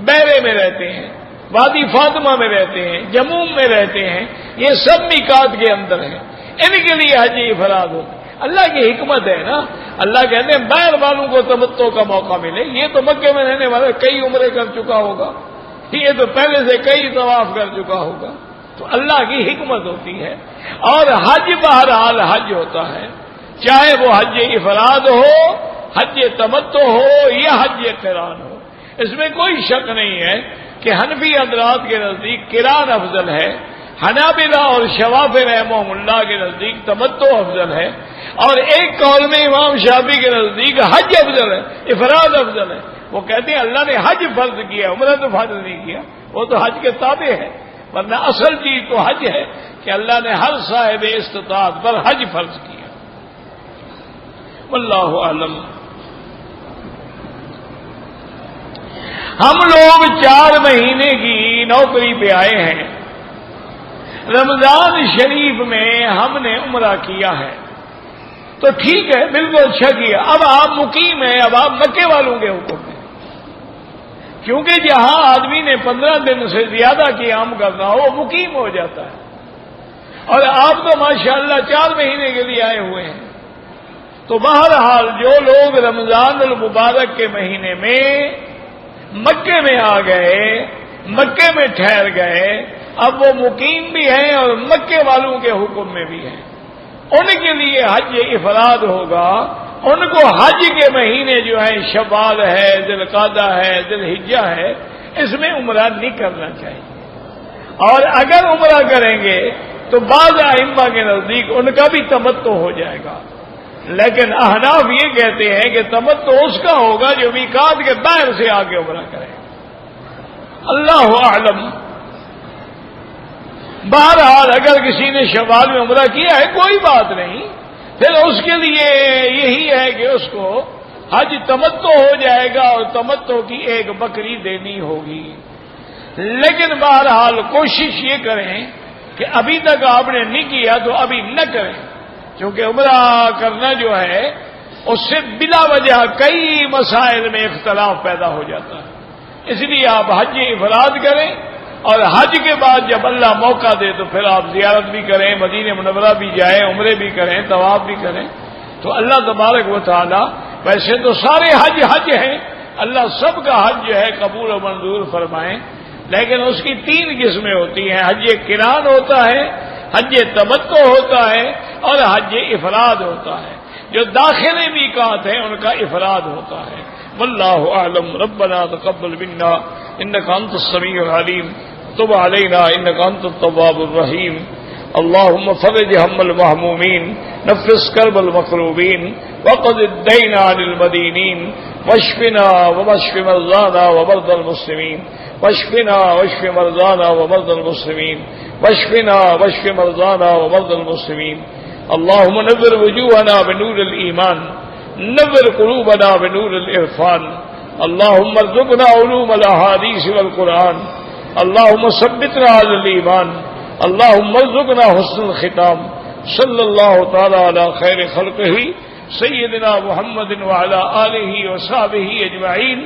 بیرے میں رہتے ہیں، وادی فاطمہ میں رہتے ہیں، جموم میں رہتے ہیں، یہ سب میقات کے اندر ہیں، ان کے لیے حج افراد ہوتے۔ اللہ کی حکمت ہے نا، اللہ کہتے ہیں باہر والوں کو تمتع کا موقع ملے. یہ تو مکے میں رہنے والا کئی عمرے کر چکا ہوگا, یہ تو پہلے سے کئی طواف کر چکا ہوگا. تو اللہ کی حکمت ہوتی ہے. اور حج بہرحال حج ہوتا ہے, چاہے وہ حج افراد ہو, حج تمتع ہو یا حج قران ہو. اس میں کوئی شک نہیں ہے کہ حنفی حضرات کے نزدیک قران افضل ہے, حنابلہ اور شوافی رحمہم اللہ کے نزدیک تمتع افضل ہے, اور ایک قول میں امام شافعی کے نزدیک حج افضل ہے, افراد افضل ہے. وہ کہتے ہیں اللہ نے حج فرض کیا, عمرہ تو فرض نہیں کیا, وہ تو حج کے تابع ہے. ورنہ اصل چیز تو حج ہے کہ اللہ نے ہر صاحب استطاعت پر حج فرض کیا. واللہ اعلم. ہم لوگ 4 مہینے کی نوکری پہ آئے ہیں. رمضان شریف میں ہم نے عمرہ کیا ہے تو ٹھیک ہے, بالکل اچھا کیا. اب آپ مقیم ہیں, اب آپ مکے والوں کے حکم میں, کیونکہ جہاں آدمی نے 15 دن سے زیادہ قیام کرنا ہو وہ مقیم ہو جاتا ہے. اور آپ تو ماشاءاللہ 4 مہینے کے لیے آئے ہوئے ہیں. تو بہرحال جو لوگ رمضان المبارک کے مہینے میں مکے میں آ گئے, مکے میں ٹھہر گئے, اب وہ مقیم بھی ہیں اور مکے والوں کے حکم میں بھی ہیں. ان کے لیے حج افراد ہوگا. ان کو حج کے مہینے جو ہیں شوال ہے, ذی القعدہ ہے, ذی الحجہ ہے, اس میں عمرہ نہیں کرنا چاہیے. اور اگر عمرہ کریں گے تو بعض ائمہ کے نزدیک ان کا بھی تمتع ہو جائے گا. لیکن احناف یہ کہتے ہیں کہ تمتع اس کا ہوگا جو میقات کے باہر سے آ کے عمرہ کرے. اللہ اعلم. بہرحال اگر کسی نے شوال میں عمرہ کیا ہے کوئی بات نہیں, پھر اس کے لیے یہی ہے کہ اس کو حج تمتع ہو جائے گا اور تمتع کی ایک بکری دینی ہوگی. لیکن بہرحال کوشش یہ کریں کہ ابھی تک آپ نے نہیں کیا تو ابھی نہ کریں, کیونکہ عمرہ کرنا جو ہے اس سے بلا وجہ کئی مسائل میں اختلاف پیدا ہو جاتا ہے. اس لیے آپ حج افراد کریں, اور حج کے بعد جب اللہ موقع دے تو پھر آپ زیارت بھی کریں, مدینہ منورہ بھی جائیں, عمرے بھی کریں, طواف بھی کریں. تو اللہ تبارک و تعالی, ویسے تو سارے حج حج ہیں, اللہ سب کا حج جو ہے قبول و منظور فرمائیں, لیکن اس کی 3 قسمیں ہوتی ہیں. حج قران ہوتا ہے, حج تمتع ہوتا ہے, اور حج افراد ہوتا ہے. جو داخل میقات ہیں ان کا افراد ہوتا ہے. واللہ اعلم. ربنا تقبل منا انك انت السميع العليم تب علينا انك انت التواب الرحيم. اللهم فرج هم المهمومين, نفس كرب المكروبين, وقض الدين عن المدينين, واشفنا واشف مرضانا ومرضى المسلمين, واشفنا واشف مرضانا ومرضى المسلمين, واشفنا واشف مرضانا ومرضى المسلمين. اللهم نور وجوهنا بنور الإيمان, نور قلوبنا بنور العرفان. اللهم ارزقنا علوم الأحاديث والقرآن. اللهم ثبتنا على الإيمان. اللهم ارزقنا حسن الختام. صلى الله تعالى على خير خلقه سيدنا محمد وعلى آله وصحبه أجمعين.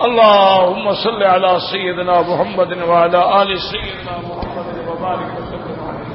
اللهم صل على سيدنا محمد وعلى آل سيدنا محمد وبارك وسلم عليه.